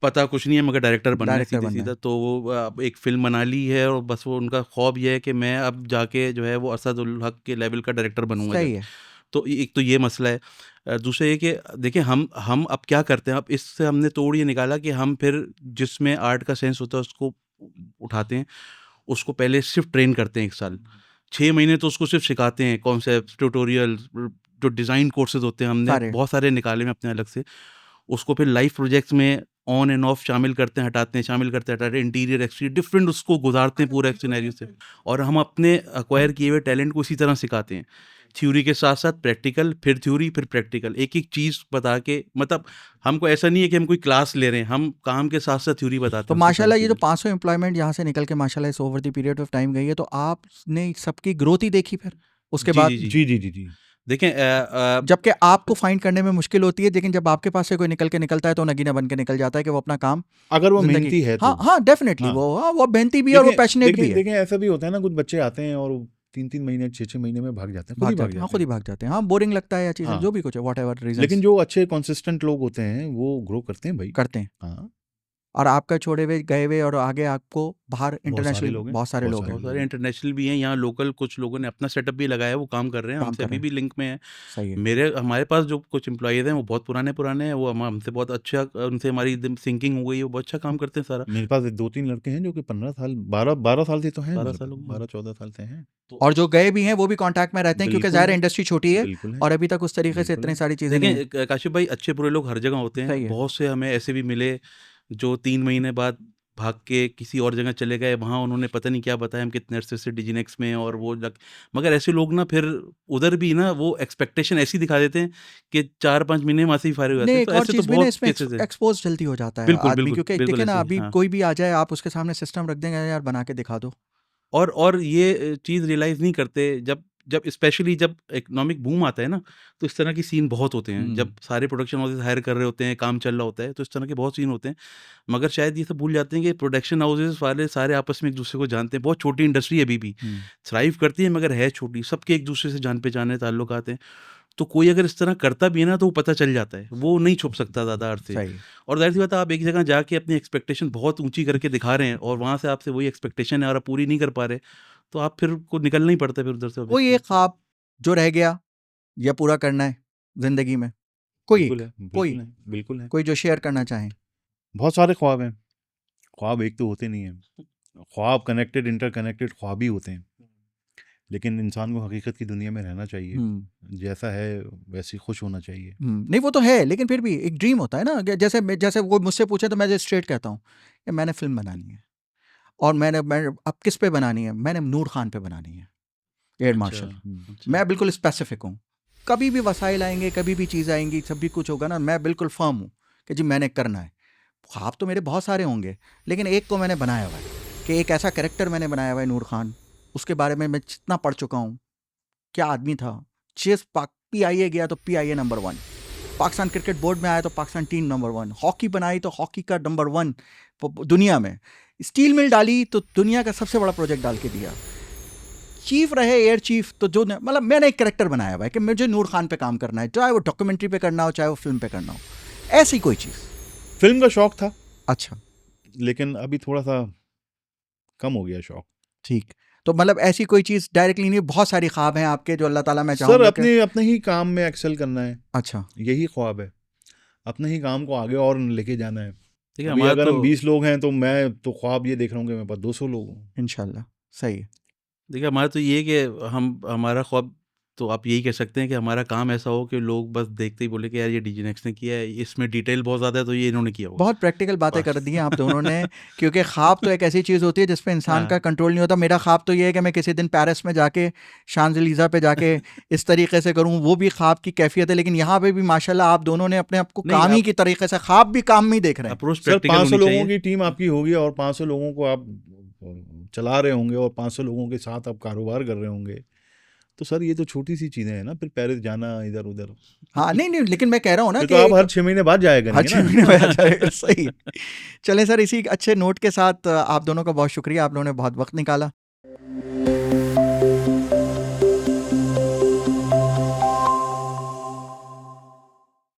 C: पता कुछ नहीं है मगर डायरेक्टर बनना है
A: डायरेक्टर
C: सीधे
A: बनना है।
C: सीधा। तो वो एक फ़िल्म बना ली है और बस वो उनका ख्वाब ये है कि मैं अब जाके जो है वो असद-उल हक के लेवल का डायरेक्टर बनूँगा
A: सही
C: जब।
A: है।
C: तो एक तो ये मसला है। दूसरा ये कि देखिए हम अब क्या करते हैं, अब इससे हमने तोड़ ये निकाला कि हम फिर जिसमें आर्ट का सेंस होता है उसको उठाते हैं, उसको पहले सिर्फ ट्रेन करते हैं 1 साल। 6 महीने तो उसको सिर्फ सिखाते हैं, कॉन्सेप्ट्स, ट्यूटोरियल, जो डिज़ाइन कोर्सेज़ होते हैं हमने
A: सारे।
C: बहुत सारे निकाले हैं अपने अलग से। उसको फिर लाइव प्रोजेक्ट्स में ऑन एंड ऑफ शामिल करते हैं, हटाते हैं, शामिल करते हैं, हटाते हैं, इंटीरियर, एक्सटीरियर डिफरेंट उसको गुज़ारते हैं पूरा एक सिनेरियो से। और हम अपने एक्वायर किए हुए टैलेंट को इसी तरह सिखाते हैं। थ्योरी के साथ-साथ प्रैक्टिकल, फिर थ्योरी, फिर प्रैक्टिकल, एक-एक चीज़ बता के, मतलब हमको ऐसा नहीं है कि हम कोई क्लास ले रहे हैं, हम काम के साथ-साथ थ्योरी बताते
A: तो
C: हैं उसको सारी
A: माशाल्लाह ये जो
C: चीज़ें।
A: 500 एम्प्लॉयमेंट यहाँ से निकल के माशाल्लाह इस over the period of time गई है, तो आपने सबकी ग्रोथ ही देखी फिर उसके
C: जी,
A: बाद?
C: जी, जी।
B: जी, जी, जी, जी।
C: देखें
A: जबकि आपको फाइंड करने में मुश्किल होती है, लेकिन जब आपके पास से कोई निकल के निकलता है तो नगीना बन के निकल जाता है कि वो अपना काम
B: अगर वो
A: जिंदगी।
B: मेहनती है
A: हाँ
B: तो।
A: हाँ, डेफिनेटली
B: हाँ।
A: वो मेहनती भी है और वो
B: देखें
A: पैशनेट भी
B: देखें
A: है।
B: देखें ऐसा भी होता है ना, कुछ बच्चे आते हैं और 3-3 महीने 6-6 महीने में भाग जाते हैं, खुद ही
A: भाग
B: भाग
A: जाते हैं, हाँ
B: जाते
A: खुद ही
B: हैं।
A: भाग जाते हैं, हाँ बोरिंग लगता है या चीज़ें
B: हाँ।
A: जो भी कुछ है, वॉट एवर
B: लेकिन
A: रीजन
B: जो अच्छे कंसिस्टेंट लोग होते हैं वो ग्रो करते हैं भाई।
A: करते हैं।
B: हाँ,
A: और आपका छोड़े हुए गए हुए और आगे आपको बाहर
B: बहुत सारे
A: इंटरनेशनल
B: लोग हैं,
A: बहुत सारे
B: बहुत
A: लोग
B: सारे
A: हैं
C: बहुत सारे इंटरनेशनल भी हैं, यहाँ लोकल कुछ लोगों ने अपना सेटअप भी लगाया है, वो काम कर रहे हैं,
A: काम
C: हमसे
A: कर
C: अभी
A: रहे
C: भी
A: हैं।
C: लिंक में हैं।
A: सही है।
C: हमारे पास जो कुछ एम्प्लॉइज़ हैं वो बहुत पुराने हैं, वो हमसे बहुत अच्छा, उनसे हमारी एकदम सिंकिंग हो गई है, वो बहुत अच्छा काम करते हैं सारा।
B: मेरे पास 2-3 लड़के हैं जो कि 15 साल 12 साल से तो हैं
C: 12
B: मेरे
C: साल
B: पास,
C: हो गए।
B: 12-14 साल से हैं।
A: और जो गए भी हैं वो भी कांटेक्ट में रहते हैं, क्योंकि
B: बिल्कुल
A: ज़ाहिर है
B: है,
A: इंडस्ट्री छोटी है
B: बिल्कुल है,
A: और अभी तक उस तरीके से
B: बिल्कुल
A: इतनी
B: है।
A: सारी चीज़ें नहीं हैं।
C: देखें काशिफ़ भाई, अच्छे बुरे लोग हर जगह होते
A: सही
C: हैं।
A: है।
C: बहुत से हमें ऐसे भी मिले जो 3 महीने बाद भाग के किसी और जगह चले गए, वहाँ उन्होंने पता नहीं क्या बताया, हम कितने अरसे से डिजिनेक्स में, और वो लग मगर ऐसे लोग ना फिर उधर भी ना वो एक्सपेक्टेशन ऐसी दिखा देते हैं कि 4-5 महीने वहाँ से ही फारिग हो जाते
A: नहीं,
C: हैं।
A: एक
C: तो
A: और
C: ऐसे तो
A: चीज़ भी ना
C: बहुत
A: इसमें
C: केसेज़ हैं।
A: एक्सपोज जल्दी हो जाता है
C: बिल्कुल,
A: आदमी,
C: बिल्कुल,
A: क्योंकि
C: बिल्कुल
A: देखिए ना
C: ऐसे ही,
A: अभी
C: हाँ।
A: कोई भी आ जाए आप उसके सामने सिस्टम रख देंगे, यार बना के दिखा दो।
C: और ये चीज़ रियलाइज़ नहीं करते, जब जब स्पेशली जब इकोनॉमिक बूम आता है ना, तो इस तरह की सीन बहुत होते हैं। जब सारे प्रोडक्शन हाउसेस हायर कर रहे होते हैं, काम चल रहा होता है, तो इस तरह के बहुत सीन होते हैं। मगर शायद ये सब भूल जाते हैं कि प्रोडक्शन हाउसेस वाले सारे आपस में एक दूसरे को जानते हैं। बहुत छोटी इंडस्ट्री है अभी भी, थ्राइव करती है मगर है छोटी। सबके एक दूसरे से जान पहचान है, ताल्लुकात हैं। तो कोई अगर इस तरह करता भी है ना, तो वो पता चल जाता है, वो नहीं छुप सकता ज़्यादा अर्से।
A: सही है।
C: और ज़ाहिर सी बात है, आप एक जगह जाके अपनी एक्सपेक्टेशन बहुत ऊँची करके दिखा रहे हैं और वहाँ से आपसे वही एक्सपेक्टेशन है और आप पूरी नहीं कर पा रहे, तो आप फिर को निकलना ही पड़ता है फिर उधर से
A: कोई
C: ऑब्वियसली।
A: एक ख्वाब जो रह गया या पूरा करना है ज़िंदगी में, कोई
B: बिल्कुल
A: एक,
B: है,
A: कोई
B: बिल्कुल है, बिल्कुल है।
A: कोई जो शेयर करना चाहें।
B: बहुत सारे ख्वाब हैं, ख्वाब एक तो होते नहीं हैं। ख्वाब कनेक्टेड, इंटरकनेक्टेड ख्वाब ही होते हैं। लेकिन इंसान को हकीकत की दुनिया में रहना चाहिए, जैसा है वैसे ही खुश होना चाहिए।
A: नहीं वो तो है, लेकिन फिर भी एक ड्रीम होता है ना, कि जैसे वो मुझसे पूछे तो मैं स्ट्रेट कहता हूँ कि मैंने फिल्म बनानी है, और मैं अब किस पे बनानी है, मैंने नूर खान पे बनानी है, एयर
C: अच्छा,
A: मार्शल।
C: अच्छा।
A: मैं बिल्कुल स्पेसिफिक हूँ। कभी भी वसाइल आएंगे, कभी भी चीज़ आएंगी, सब भी कुछ होगा ना, मैं बिल्कुल फर्म हूँ कि जी मैंने करना है। ख्वाब तो मेरे बहुत सारे होंगे, लेकिन एक को मैंने बनाया हुआ है कि एक ऐसा कैरेक्टर मैंने बनाया हुआ है नूर खान, उसके बारे में मैं जितना पढ़ चुका हूँ, क्या आदमी था। चेस PIA गया तो PIA number 1, Pakistan cricket board में आया तो पाकिस्तान टीम नंबर 1, हॉकी बनाई तो हॉकी का नंबर 1 दुनिया में, स्टील मिल डाली तो दुनिया का सबसे बड़ा प्रोजेक्ट डाल के दिया, चीफ रहे एयर चीफ, तो जो मतलब मैंने एक कैरेक्टर बनाया हुआ है कि मुझे नूर खान पे काम करना है, चाहे वो डॉक्यूमेंट्री पे करना हो, चाहे वो फिल्म पे करना हो, ऐसी कोई चीज़।
B: फिल्म का शौक था,
A: अच्छा,
B: लेकिन अभी थोड़ा सा कम हो गया शौक।
A: ठीक। तो मतलब ऐसी कोई चीज़ डायरेक्टली नहीं, बहुत सारी ख्वाब हैं आपके जो अल्लाह ताला मैं
B: सर
A: चाहूँगा कि
B: अपने ही काम में एक्सेल करना है,
A: अच्छा,
B: यही ख्वाब है। अपने ही काम को आगे और लेके जाना है।
C: ठीक है,
B: अभी
C: हमारा
B: अगर
C: तो
B: हम 20 लोग हैं तो मैं तो ख्वाब ये देख रहा हूँ कि मेरे पास 200 लोग हों।
A: इंशाल्लाह सही है।
C: देखिए, हमारा तो ये है कि हमारा ख्वाब, तो आप यही कह सकते हैं कि हमारा काम ऐसा हो कि लोग बस देखते ही बोले कि यार ये डीजीनेक्स ने किया है, इसमें डिटेल बहुत ज़्यादा है, तो ये इन्होंने किया होगा।
A: बहुत प्रैक्टिकल बातें कर दी हैं आप दोनों ने, क्योंकि ख्वाब तो एक ऐसी चीज़ होती है जिस पे इंसान का
C: हाँ।
A: कंट्रोल नहीं होता। मेरा ख्वाब तो ये है कि मैं किसी दिन पेरिस में जाके शांज़-एलिज़ा पे जाके इस तरीके से करूं, वो भी ख्वाब की कैफियत है। लेकिन यहाँ पे भी माशाल्लाह आप दोनों ने अपने आप को
C: नहीं,
A: काम ही
C: आप
A: की तरीके से, ख्वाब भी काम में ही देख रहे हैं।
C: अप्रोच
B: सर
C: प्रैक्टिकल
B: 500
C: होनी
B: लोगों
C: चाहिए।
B: की टीम आपकी होगी और 500 लोगों को आप चला रहे होंगे और 500 लोगों के साथ आप कारोबार कर रहे होंगे, तो सर ये तो छोटी सी चीज़ें हैं ना। फिर पेरिस जाना इधर उधर,
A: हाँ, नहीं, लेकिन मैं कह रहा हूँ ना
B: फिर
A: कि
B: तो आप
A: एक
B: हर 6 महीने बाद जाया करेंगे
A: अच्छे महीने में आ
B: ना।
A: जाएगा, सही। चलें सर, इसी अच्छे नोट के साथ आप दोनों का बहुत शुक्रिया, आप लोगों ने बहुत वक्त निकाला।